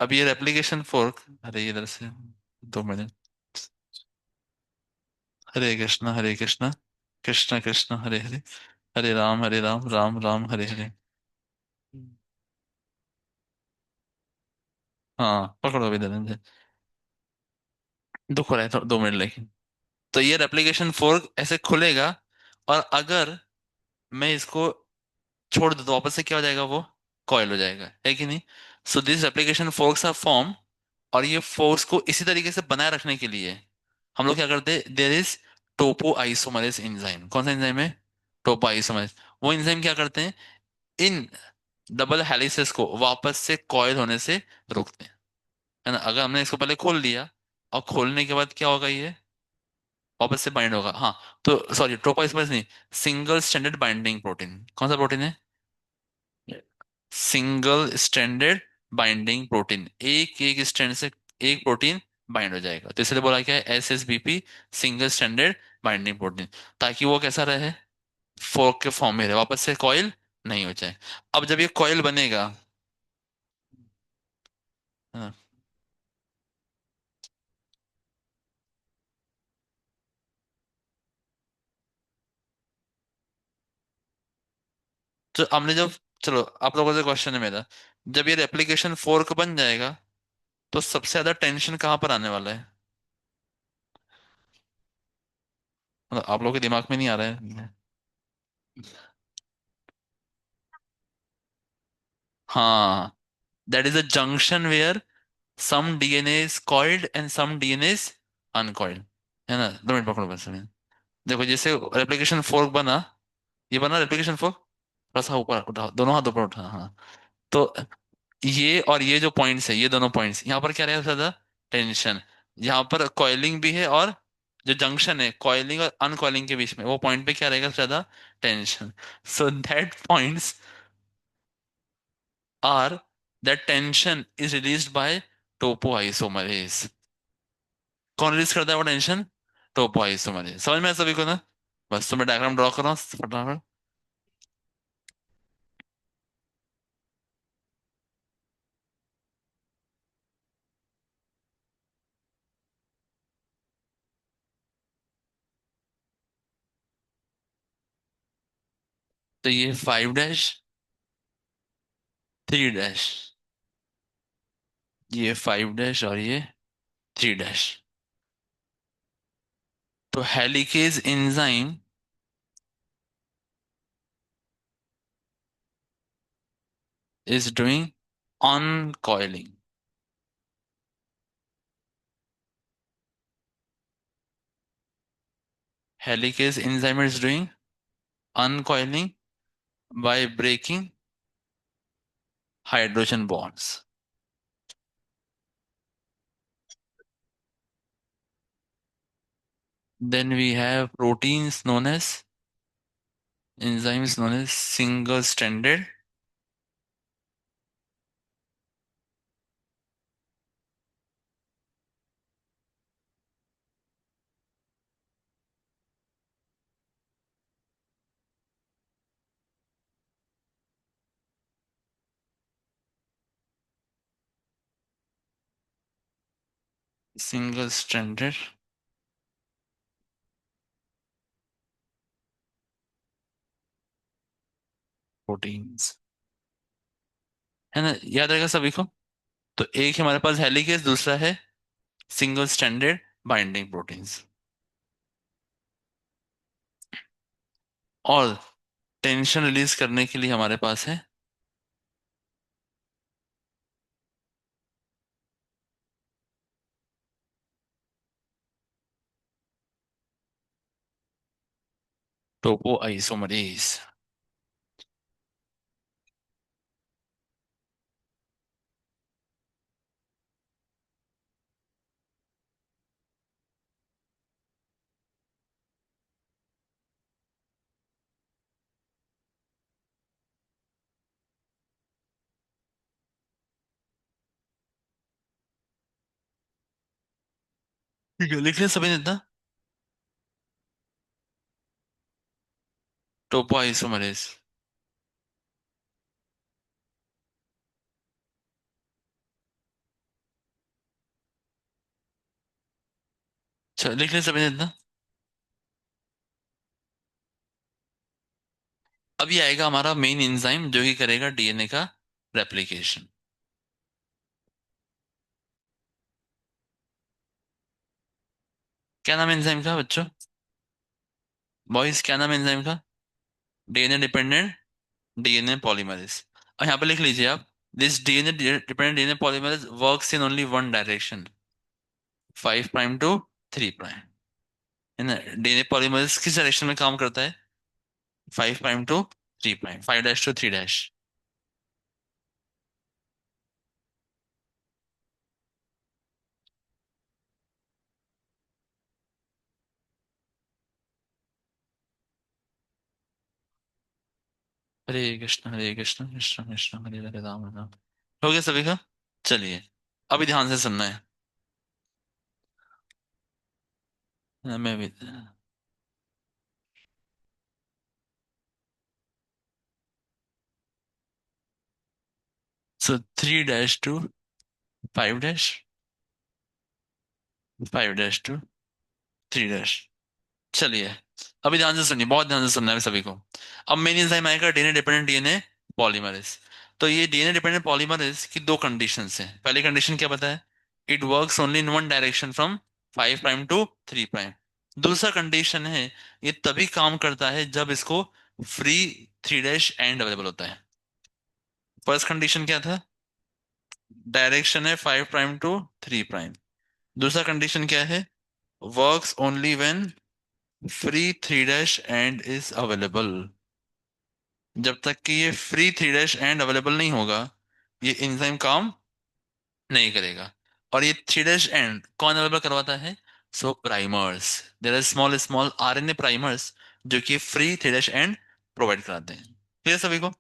अभी ये रेप्लिकेशन फोर्क, अरे इधर से 2 मिनट। हरे कृष्णा हरे कृष्णा, कृष्णा कृष्णा हरे हरे, हरे राम राम राम हरे हरे। हाँ, पकड़ो अभी धनंजय, दुख हो रहा है, 2 मिनट लेकिन। तो ये रेप्लिकेशन फोर्क ऐसे खुलेगा, और अगर मैं इसको छोड़ दूं तो वापस से क्या हो जाएगा वो? कॉइल हो जाएगा, है कि नहीं? So this replication forks are form. और ये फोर्स को इसी तरीके से बनाए रखने के लिए हम लोग क्या करते हैं, there is Toppo isomerase enzyme. कौन सा एंजाइम है? टोपो आइसोमरेज। वो एंजाइम क्या करते हैं, इन डबल हेलिसेस को वापस से कॉइल होने से रोकते हैं, है ना? अगर हमने इसको पहले खोल लिया, और खोलने के बाद क्या होगा, ये वापस से बाइंड होगा। हाँ, तो सॉरी, टोपो आइसोमरेज नहीं, सिंगल स्टैंडर्ड बाइंडिंग प्रोटीन। कौन सा प्रोटीन है? सिंगल स्ट्रैंडेड बाइंडिंग प्रोटीन, एक एक स्ट्रैंड से एक प्रोटीन बाइंड हो जाएगा, तो इसलिए बोला क्या है, SSBP, single stranded binding protein. ताकि वो कैसा रहे, फोर्क के फॉर्म में रहे, वापस से कॉइल नहीं हो जाए। अब जब ये कॉइल बनेगा, हाँ, तो हमने जब, चलो आप लोगों से क्वेश्चन है मेरा, जब ये रेप्लिकेशन फोर्क बन जाएगा, तो सबसे ज्यादा टेंशन कहाँ पर आने वाला है? मतलब आप लोगों के दिमाग में नहीं आ रहा है? हाँ, that is a junction where some DNA is coiled and some DNA is uncoiled, है ना? 2 मिनट पकड़ो बस में। देखो, जैसे रेप्लिकेशन फोर्क बना, ये बना रेप्लिकेशन फोर्क, थोड़ा सा ऊपर उठाओ, दोनों हाथ ऊपर उठा, हाँ। तो ये और ये जो पॉइंट्स है, ये दोनों पॉइंट्स यहाँ पर क्या रहेगा ज्यादा? टेंशन। यहाँ पर कॉइलिंग भी है, और जो जंक्शन है कॉइलिंग और अनकॉइलिंग के बीच में, वो पॉइंट पे क्या रहेगा ज्यादा? Tension. So that points are, that tension is released by topoisomerase. कौन रिलीज करता है वो टेंशन? टोपोआइसोमरेज। समझ में है सभी को ना? बस तो मैं डायग्राम ड्रॉ कर रहा हूँ फटाफट। तो ये 5 डैश, 3 डैश, ये 5 डैश और ये 3 डैश। तो helicase enzyme is doing uncoiling. Helicase enzyme is doing uncoiling by breaking hydrogen bonds. Then we have proteins known as enzymes known as single-stranded single-stranded proteins। है ना, याद रहेगा सभी को? तो एक हमारे पास हेलिकेज, दूसरा है सिंगल स्ट्रैंडेड बाइंडिंग प्रोटीन्स। और टेंशन रिलीज करने के लिए हमारे पास है टोपो आइसोमरेज। ठीक है, लिख लिया सभी ने इतना? टोपो आइसोमरेज। चलो लिख लिया सभी ने इतना? अभी आएगा हमारा मेन एंजाइम जो कि करेगा डीएनए का रेप्लिकेशन। क्या नाम है एंजाइम का बच्चों? बॉयज क्या नाम है एंजाइम का? DNA dependent DNA polymerase. और यहाँ पे लिख लीजिए आप, this DNA dependent DNA polymerase works in only one direction, 5' to 3'। है ना? डीएनए पॉलीमरेज किस डायरेक्शन में काम करता है? 5' to 3', 5' to 3'। हरे कृष्ण कृष्ण कृष्ण हरे हरे राम राम। हो गया सभी का? चलिए, अभी ध्यान से सुनना है। मैं भी। सो 3' to 5', 5' to 3'। चलिए, अभी ध्यान से सुनिए, बहुत ध्यान से सुनना है सभी को। अब मेन एंजाइम आएगा डीएनए डिपेंडेंट डीएनए पॉलीमरेज। तो ये डीएनए डिपेंडेंट पॉलीमरेज की दो कंडीशंस हैं। पहली कंडीशन क्या पता है? It works only in one direction from 5' to 3'। दूसरा कंडीशन है, ये तभी काम करता है जब इसको फ्री 3' एंड अवेलेबल होता है। फर्स्ट कंडीशन क्या था? डायरेक्शन है 5' to 3'। दूसरा कंडीशन क्या है? Works only when free 3' and is available. जब तक कि ये फ्री 3' एंड अवेलेबल नहीं होगा, ये एंजाइम काम नहीं करेगा। और ये 3' एंड कौन अवेलेबल करवाता है? So primers, there are small small RNA primers जो कि फ्री 3' एंड प्रोवाइड कराते हैं। क्लियर सभी को?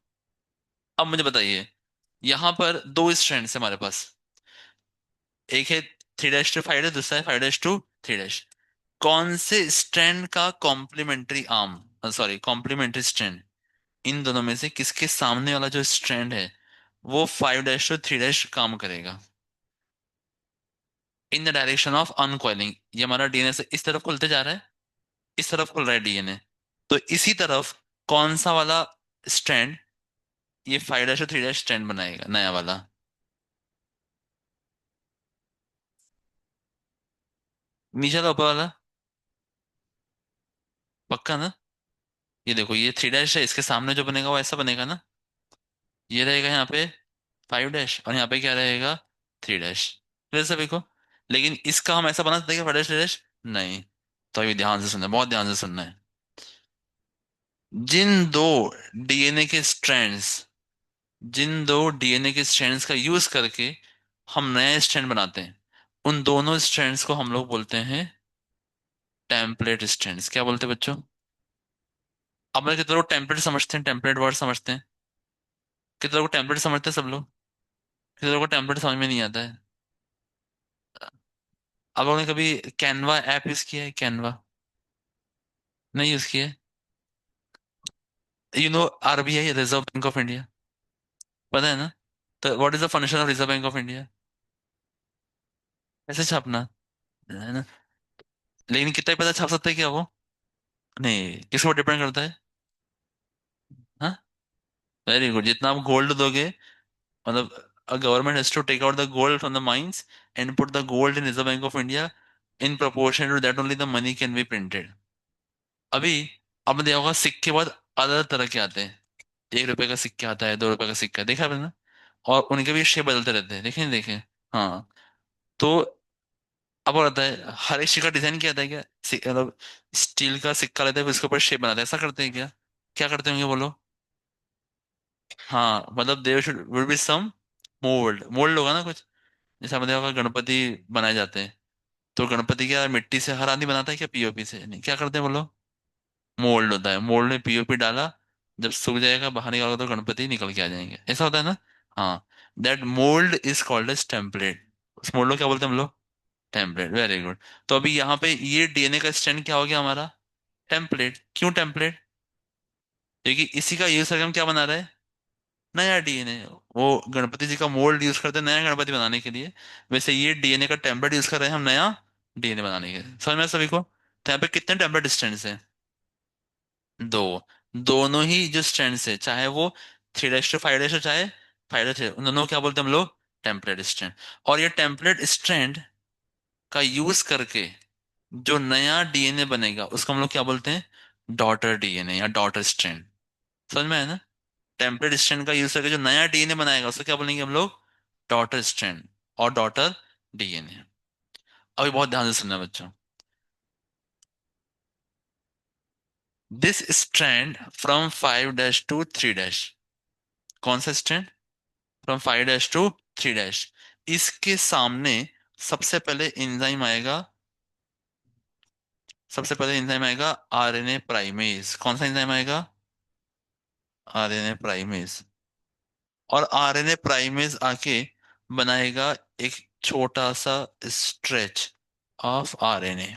अब मुझे बताइए, यहाँ पर दो स्ट्रैंड्स है हमारे पास। एक है 3' to 5', दूसरा है 5' to थ्री डैश। कौन से स्ट्रैंड का complementary arm, sorry complementary strand, इन दोनों में से किसके सामने वाला जो स्ट्रैंड है वो five dash to three dash काम करेगा? In the direction of uncoiling, ये हमारा डीएनए से इस तरफ खुलते जा रहा है, इस तरफ खुल रहा है डीएनए, तो इसी तरफ कौन सा वाला स्ट्रैंड ये फाइव डैश और थ्री डैश स्ट्रैंड बनाएगा नया वाला? नीचे वाला ऊपर वाला? पक्का ना? ये देखो, ये थ्री डैश है, इसके सामने जो बनेगा वो ऐसा बनेगा ना, ये रहेगा यहाँ पे फाइव डैश और यहाँ पे क्या रहेगा, थ्री डैश। फिर सभी को, लेकिन इसका हम ऐसा बना सकते हैं कि फाइव डैश थ्री डैश नहीं। तो अभी ध्यान से सुनना है, बहुत ध्यान से सुनना है। जिन दो डीएनए के स्ट्रैंड्स जिन दो डीएनए के स्ट्रैंड्स का यूज करके हम नए स्ट्रैंड बनाते हैं, उन दोनों स्ट्रैंड्स को हम लोग बोलते हैं टेम्पलेट स्ट्रैंड्स। क्या बोलते हैं बच्चों? अब मैं कितने लोग टेम्पलेट समझते हैं, टेम्पलेट वर्ड समझते हैं? कितने लोग टेम्पलेट समझते हैं सब लोग? कितने लोगों को टेम्पलेट समझ में नहीं आता है? आप लोगों ने कभी कैनवा ऐप यूज किया है? कैनवा नहीं यूज किया है? You know RBI, reserve bank of India, पता है ना? तो what is the function of reserve bank of India? ऐसे छापना है ना? लेकिन कितना ही पैसा छाप सकता है क्या वो? नहीं, किस पर डिपेंड करता है? हाँ, वेरी गुड। जितना आप गोल्ड दोगे, मतलब a government has to take out the gold from the mines and put the gold in Reserve Bank of India. In proportion to that only the money can be printed. अभी आपने देखा होगा सिक्के बहुत अलग तरह के आते हैं। 1 रुपए का सिक्का आता है, 2 रुपए का सिक्का, देखा आपने ना? और उनके भी शेप बदलते रहते हैं, देखे नहीं देखे? हाँ। तो अब और आता है, हर एक सिक्का डिजाइन क्या आता है क्या? मतलब स्टील का सिक्का लेते हैं, फिर उसके ऊपर शेप बनाते हैं, ऐसा करते हैं क्या? क्या करते होंगे बोलो? हाँ, मतलब there should will be some mould, mould होगा ना कुछ। जैसे हमने देखा होगा गणपति बनाए जाते हैं, तो गणपति क्या मिट्टी से हर आदमी बनाता है क्या, पीओपी से? नहीं, क्या करते हैं बोलो? मोल्ड होता है, मोल्ड में पीओपी डाला, जब सूख जाएगा बाहर निकालो तो गणपति निकल के आ जाएंगे, ऐसा होता है ना? हाँ, that mould is called as template. उस मोल्ड को क्या बोलते हैं हम लोग? Template, very good. तो अभी यहाँ पे ये डीएनए का स्टैंड क्या हो गया हमारा? टेम्पलेट। क्यों टेम्पलेट? क्योंकि इसी का यूज करके हम क्या बना रहे हैं, नया डीएनए। वो गणपति जी का मोल्ड यूज करते हैं नया गणपति बनाने के लिए, वैसे ये डीएनए का टेम्पलेट यूज कर रहे हैं हम नया डीएनए बनाने के लिए। समझ में आया सभी को? तो यहाँ पे कितने टेम्पलेट स्ट्रैंड्स हैं? दो। दोनों ही जो स्ट्रैंड्स है, चाहे वो three dash to five dash हो, चाहे फाइव डैश, उन दोनों को क्या बोलते हैं हम लोग? Template strand. और ये टेम्पलेट स्ट्रैंड का यूज करके जो नया डीएनए बनेगा उसको हम लोग क्या बोलते हैं? डॉटर डीएनए या डॉटर स्ट्रैंड। समझ में आया ना? टेम्पलेट स्ट्रैंड का यूज करके जो नया डीएनए बनाएगा उसको क्या बोलेंगे हम लोग? डॉटर स्ट्रैंड और डॉटर डीएनए। अभी बहुत ध्यान से सुनना बच्चों। This strand from five dash to three dash, कौन सा strand? From five dash to three dash, इसके सामने सबसे पहले एंजाइम आएगा, सबसे पहले एंजाइम आएगा आरएनए प्राइमेज। कौन सा एंजाइम आएगा? RNA primase. और आरएनए प्राइमेज आके बनाएगा एक छोटा सा स्ट्रेच ऑफ आरएनए।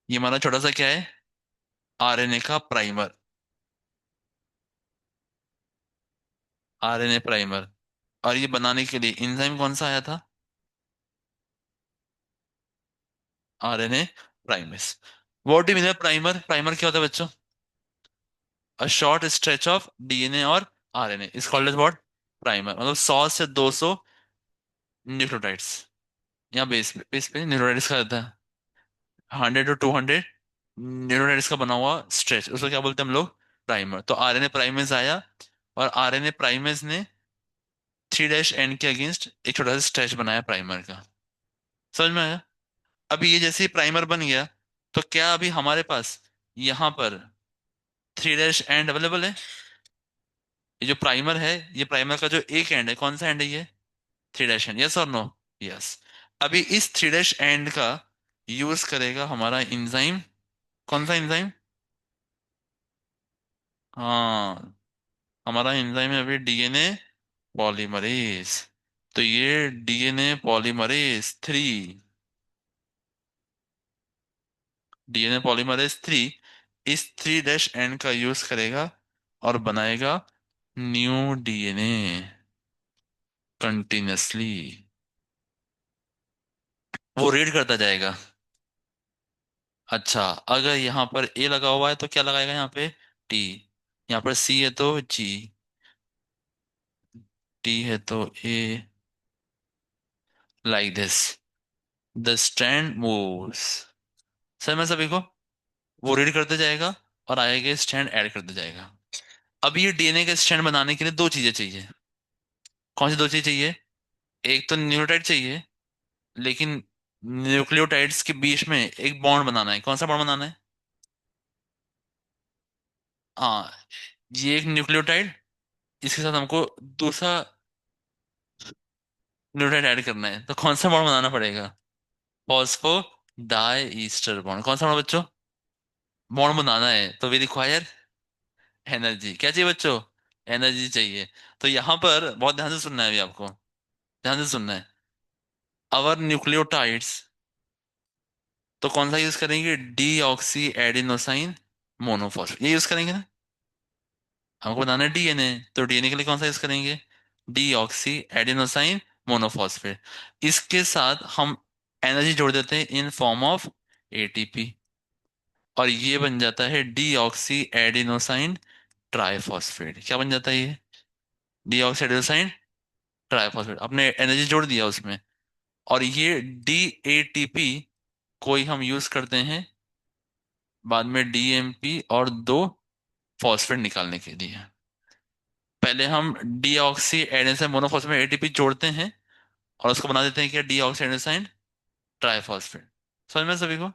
ये हमारा छोटा सा क्या है? आरएनए का प्राइमर, आरएनए प्राइमर। और ये बनाने के लिए एंजाइम कौन सा आया था? RNA primase. What do mean primer? Primer क्या होता है बच्चों? A short stretch of DNA और RNA is called as what? Primer. मतलब 100 से 200 न्यूक्लियोटाइड्स, या बेस पे न्यूक्लियोटाइड्स का रहता है, 100 to 200 न्यूक्लियोटाइड्स का बना हुआ स्ट्रेच, उसको क्या बोलते हैं हम लोग? प्राइमर। तो आरएनए प्राइमेज आया, और आरएनए प्राइमेज ने थ्री डैश एन के अगेंस्ट एक छोटा सा स्ट्रेच बनाया प्राइमर का। समझ में आया? अभी ये जैसे ही प्राइमर बन गया, तो क्या अभी हमारे पास यहाँ पर थ्री डैश एंड अवेलेबल है? ये जो प्राइमर है, ये प्राइमर का जो एक एंड है, कौन सा एंड है ये? थ्री डैश एंड, यस और नो? यस। अभी इस थ्री डैश एंड का यूज करेगा हमारा इंजाइम, कौन सा इंजाइम? हाँ, हमारा एंजाइम है अभी डीएनए पॉलीमरेज। तो ये डीएनए पॉलीमरेज 3 डीएनए पॉलीमरेज 3 इस 3' का यूज करेगा और बनाएगा न्यू डीएनए कंटिन्यूअसली। वो रीड करता जाएगा। अच्छा, अगर यहाँ पर ए लगा हुआ है तो क्या लगाएगा यहाँ पे? टी। यहाँ पर सी है तो जी। टी है तो A. Like this the strand moves. Sir मैं सभी को वो रीड करते जाएगा और आगे स्ट्रैंड ऐड करते जाएगा। अब ये डीएनए का स्ट्रैंड बनाने के लिए दो चीजें चाहिए। कौन सी दो चीजें चाहिए? एक तो न्यूक्लियोटाइड चाहिए, लेकिन न्यूक्लियोटाइड्स के बीच में एक बॉन्ड बनाना है। कौन सा बॉन्ड बनाना है? हाँ, ये एक न्यूक्लियोटाइड, इसके साथ हमको दूसरा न्यूक्लियोटाइड ऐड करना है। तो कौन सा बॉन्ड बनाना पड़ेगा? Phosphodiester bond. कौन सा बॉन्ड बच्चों? बॉन्ड बनाना है तो वी रिक्वायर एनर्जी। क्या चाहिए बच्चों? एनर्जी चाहिए। तो यहाँ पर बहुत ध्यान से सुनना है अभी आपको। ध्यान से सुनना है। अवर न्यूक्लियोटाइड्स, तो कौन सा यूज करेंगे? डी ऑक्सी एडिनोसाइन मोनोफॉस्फेट, ये यूज करेंगे ना। हमको बनाना है डीएनए, तो डीएनए के लिए कौन सा यूज करेंगे? D oxy adenosine monophosphate. इसके साथ हम एनर्जी जोड़ देते हैं इन फॉर्म ऑफ एटीपी, और ये बन जाता है डी ऑक्सी एडिनोसाइन ट्राइफॉस्फेट। क्या बन जाता है ये? D oxy adenosine triphosphate. आपने एनर्जी जोड़ दिया उसमें, और ये डी एटीपी को ही हम यूज करते हैं बाद में डीएमपी और दो फॉस्फेट निकालने के लिए। पहले हम डीऑक्सी एडेनाइन मोनोफॉस्फेट एटीपी जोड़ते हैं और उसको बना देते हैं क्या? Deoxy adenine triphosphate. समझ में सभी को?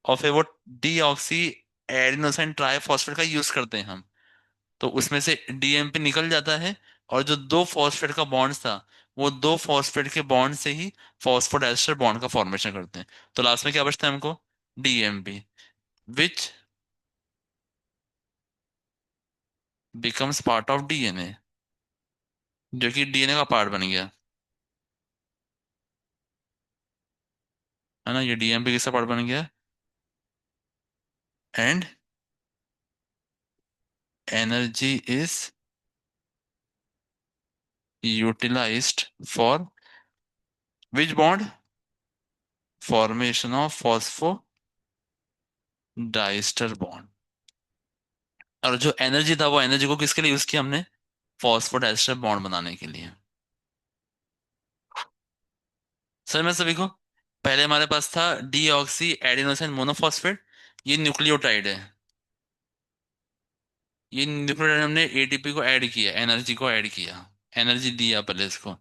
और फिर वो डीऑक्सी एडिनोसाइन ट्राइफॉस्फेट का यूज करते हैं हम, तो उसमें से डीएमपी निकल जाता है, और जो दो फॉस्फेट का बॉन्ड था, वो दो फॉस्फेट के बॉन्ड से ही फॉस्फोडाइस्टर बॉन्ड का फॉर्मेशन करते हैं। तो लास्ट में क्या बचता है हमको? DMP, which becomes part of DNA, जो कि डीएनए का पार्ट बन गया। है ना, ये डीएमपी किसका पार्ट बन गया? And energy is utilised for which bond? Formation of phosphodiester bond. और जो एनर्जी था, वो एनर्जी को किसके लिए यूज किया हमने? फॉस्फोडाइस्टर बॉन्ड बनाने के लिए। समझ में सभी को? पहले हमारे पास था डीऑक्सी एडिनोसिन मोनोफॉस्फेट, ये न्यूक्लियोटाइड है। ये न्यूक्लियोटाइड हमने एटीपी को ऐड किया, एनर्जी को ऐड किया, एनर्जी दिया पहले इसको।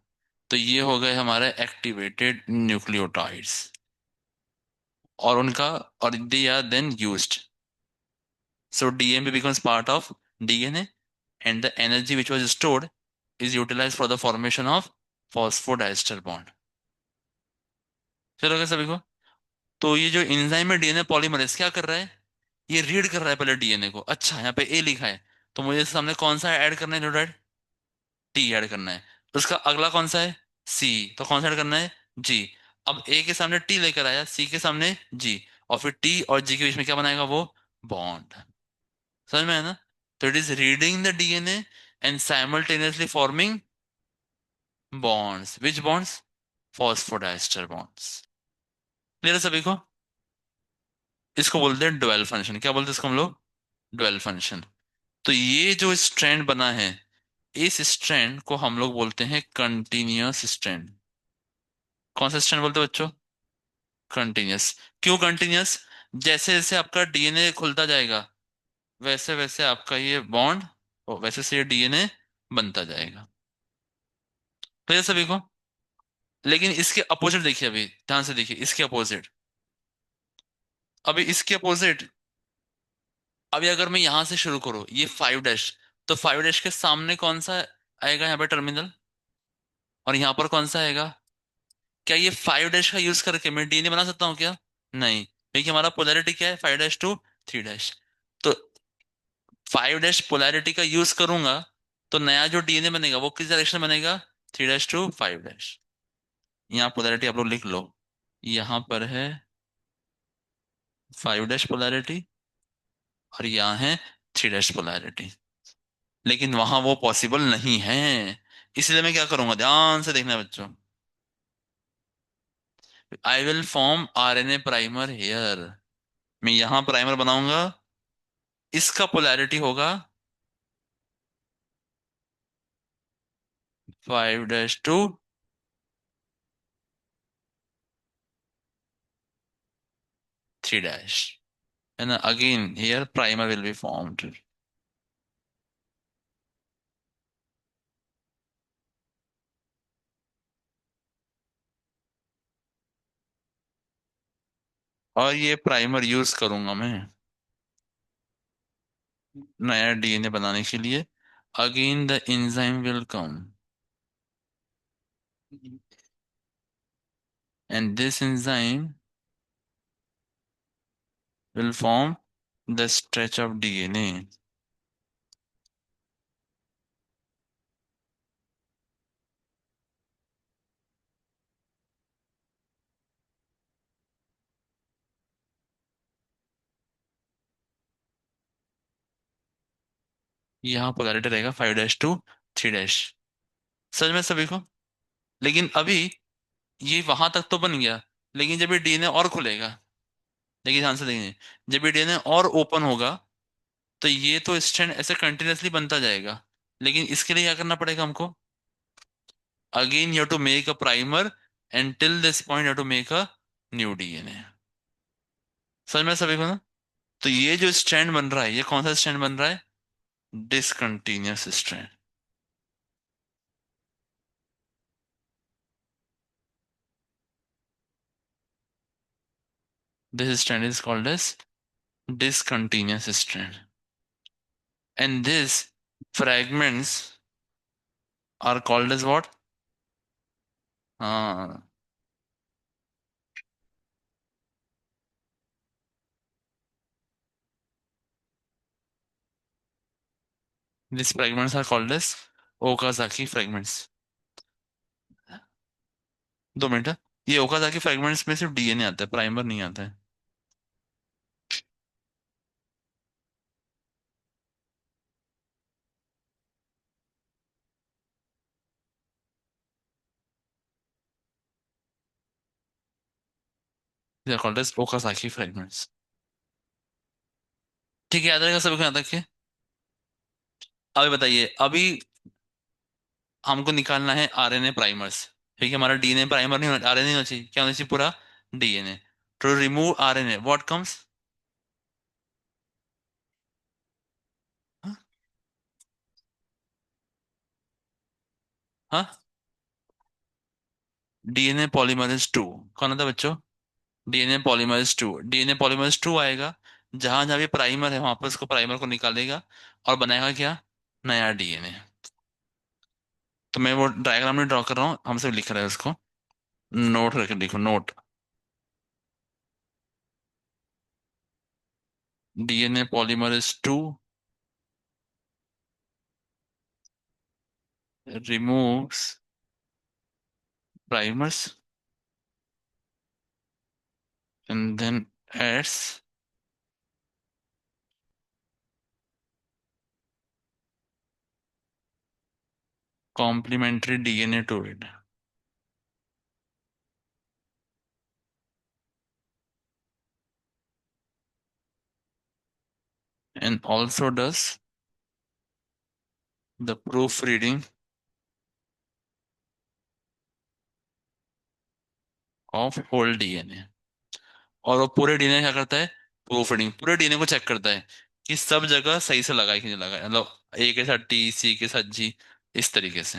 तो ये हो गए हमारे एक्टिवेटेड न्यूक्लियोटाइड्स, और उनका और they are then used. So DMP becomes part of DNA, and the energy which was stored is utilized for the formation of phosphodiester bond. चलो क्या सभी को? तो ये जो एंजाइम है डीएनए पॉलीमरेज क्या कर रहा है? ये रीड कर रहा है पहले डीएनए को। अच्छा, यहाँ पे ए लिखा है, तो मुझे सामने कौन सा ऐड करना है? न्यूक्लियोटाइड टी ऐड करना है। उसका अगला कौन सा है? सी। तो कौन सा ऐड करना है? जी। अब ए के सामने टी लेकर आया, सी के सामने जी, और फिर टी और जी के बीच में क्या बनाएगा वो? बॉन्ड। समझ में है ना? तो it is reading the DNA and simultaneously forming bonds. Which bonds? Phosphodiester bonds. Clear है सभी को? इसको बोलते हैं डुअल फंक्शन। क्या बोलते हैं इसको हम लोग? Dual function. तो ये जो स्ट्रैंड बना है, इस स्ट्रैंड को हम लोग बोलते हैं कंटिन्यूअस स्ट्रैंड। कौन सा स्ट्रैंड बोलते हैं बच्चों? कंटिन्यूअस। क्यों कंटिन्यूअस? जैसे जैसे आपका डीएनए खुलता जाएगा, वैसे वैसे आपका ये बॉन्ड, और वैसे से ये डीएनए बनता जाएगा। तो ये सभी को, लेकिन इसके अपोजिट देखिए, अभी ध्यान से देखिए इसके अपोजिट। अभी इसके अपोजिट, अभी अगर मैं यहां से शुरू करूँ ये 5 डैश, तो 5 डैश के सामने कौन सा आएगा? यहाँ पे टर्मिनल। और यहाँ पर कौन सा आएगा? क्या ये 5 डैश का यूज करके मैं डीएनए बना सकता हूँ क्या? नहीं, क्योंकि हमारा पोलैरिटी क्या है? 5 डैश टू 3 डैश। तो 5 डैश पोलैरिटी का यूज करूंगा, तो नया जो डीएनए बनेगा वो किस डायरेक्शन बनेगा? 3 डैश टू 5 डैश। यहाँ पोलैरिटी आप लोग लिख लो। यहाँ पर है फाइव डैश पोलैरिटी, और यहाँ है थ्री डैश पोलैरिटी। लेकिन वहां वो पॉसिबल नहीं है, इसलिए मैं क्या करूंगा, ध्यान से देखना बच्चों। I will form RNA primer here. मैं यहाँ प्राइमर बनाऊंगा, इसका पोलैरिटी होगा five dash to three dash, है ना। Again here primer will be formed. और ये प्राइमर यूज करूंगा मैं नया डीएनए बनाने के लिए। Again the enzyme will come, and this enzyme will form the stretch of DNA. यहाँ पोलैरिटी रहेगा five dash to three dash. समझ में सभी को। लेकिन अभी ये वहां तक तो बन गया, लेकिन जब ये डीएनए और खुलेगा, देखिए ध्यान से देखिए, जब ये डीएनए और ओपन होगा, तो ये तो स्ट्रैंड ऐसे कंटिन्यूअसली बनता जाएगा। लेकिन इसके लिए क्या करना पड़ेगा हमको, again you have to make a primer, and till this point you have to make a new DNA. समझ में सभी को ना। तो ये जो स्ट्रैंड बन रहा है, ये कौन सा स्ट्रैंड बन रहा है, discontinuous strand. This strand is called as discontinuous strand, and these fragments are called as what? हाँ, these fragments are called as Okazaki fragments। 2 minute, ये ओकाजाकी fragments में सिर्फ डीएनए आता है, प्राइमर नहीं आता है। they are called as Okazaki fragments। ठीक है, याद रहेगा सभी को, याद रखिए। अभी बताइए, अभी हमको निकालना है आरएनए प्राइमर्स। ठीक है, हमारा डीएनए प्राइमर नहीं होना, आरएनए होना चाहिए, क्या होना चाहिए, पूरा DNA. To remove RNA what comes, हाँ हाँ, डीएनए पॉलीमरेज टू। कौन था बच्चों, डीएनए पॉलीमरेज टू आएगा। जहां जहां भी प्राइमर है वहां पर उसको, प्राइमर को निकालेगा और बनाएगा क्या, नया डीएनए। तो मैं वो डायग्राम नहीं ड्रॉ कर रहा हूँ, हमसे लिख रहा है उसको, नोट करके लिखो, note. DNA polymerase two removes primers and then adds complementary DNA to it, and also does the proof reading of whole DNA. और वो पूरे डीएनए क्या करता है, प्रूफ रीडिंग, पूरे डीएनए को चेक करता है कि सब जगह सही से लगा है कि नहीं लगा है, मतलब ए के साथ टी, सी के साथ जी, इस तरीके से।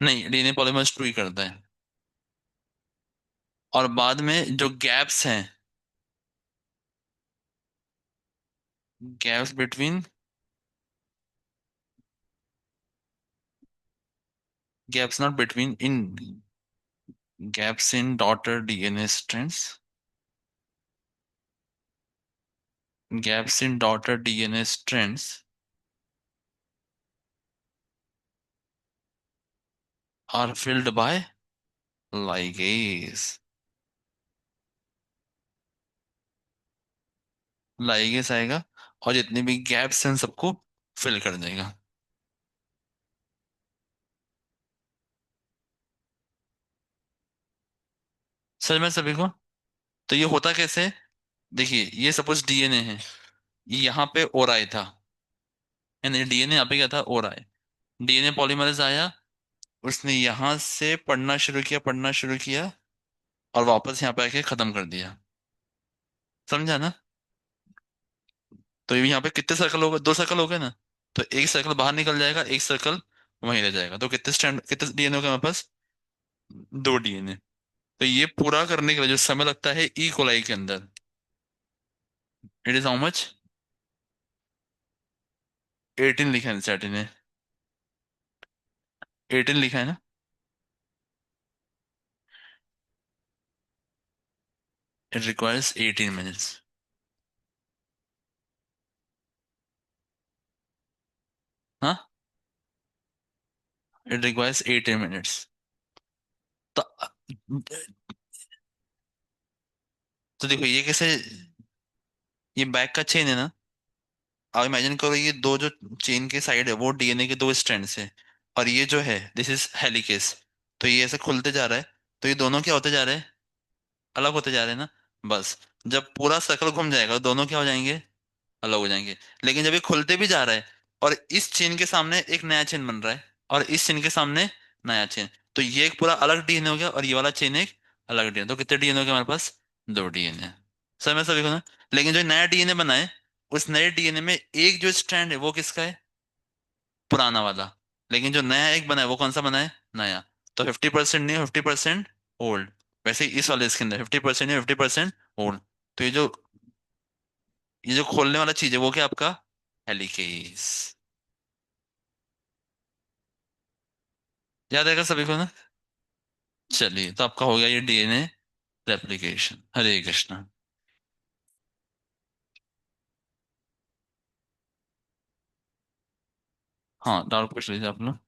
नहीं, डीएनए पॉलीमरेज टू ही करता है। और बाद में जो गैप्स हैं, gaps between, gaps not between, in gaps in daughter DNA strands, gaps in daughter DNA strands are filled by ligase. Ligase आएगा और जितने भी गैप्स हैं सबको फिल कर देगा। समझ में सभी को? तो ये होता कैसे है? देखिए ये सपोज डीएनए है, ये यहाँ पे ओराई था, यानी डीएनए यहाँ पे क्या था, ओराई। डीएनए पॉलीमरेज आया, उसने यहाँ से पढ़ना शुरू किया और वापस यहाँ पे आके खत्म कर दिया। समझा ना? तो यहाँ पे कितने सर्कल हो गए, दो सर्कल हो गए ना। तो एक सर्कल बाहर निकल जाएगा, एक सर्कल वहीं रह जाएगा। तो कितने स्टैंड, कितने डीएनए हो गए हमारे पास? दो डीएनए। तो ये पूरा करने के लिए जो समय लगता है ई कोलाई के अंदर, इट इज हाउ मच? 18 लिखा है चैट ने। 18 लिखा है ना? It requires 18 minutes. हाँ, इट रिक्वायर्स 18 मिनट्स। तो तो देखो ये कैसे, ये बैक का चेन है ना। अब इमेजिन करो ये दो जो चेन के साइड है वो डीएनए के दो स्ट्रैंड्स है, और ये जो है दिस इज हेलिकेस। तो ये ऐसे खुलते जा रहा है, तो ये दोनों क्या होते जा रहे हैं, अलग होते जा रहे हैं ना। बस जब पूरा सर्कल घूम जाएगा तो दोनों क्या हो जाएंगे, अलग हो जाएंगे। लेकिन जब ये खुलते भी जा रहा है और इस चेन के सामने एक नया चेन बन रहा है, और इस चेन के सामने नया चेन, तो ये एक पूरा अलग डीएनए हो गया और ये वाला चेन एक अलग डीएनए। तो कितने डीएनए हो गए हमारे पास? दो डीएनए। समझ में सभी को ना? लेकिन जो नया डीएनए बना है, उस नए डीएनए में एक जो स्ट्रैंड है वो किसका है, पुराना वाला। लेकिन जो नया एक बना है वो कौन सा बना है, नया। तो 50% न्यू, 50% ओल्ड। वैसे ही इस वाले इसके अंदर 50% न्यू, 50% ओल्ड। तो ये जो खोलने वाला चीज है वो क्या आपका, हेलिकेस। याद आएगा सभी को ना? चलिए, तो आपका हो गया ये डीएनए रेप्लिकेशन। हरे कृष्णा। हाँ, डाउट पूछ लीजिए आप लोग।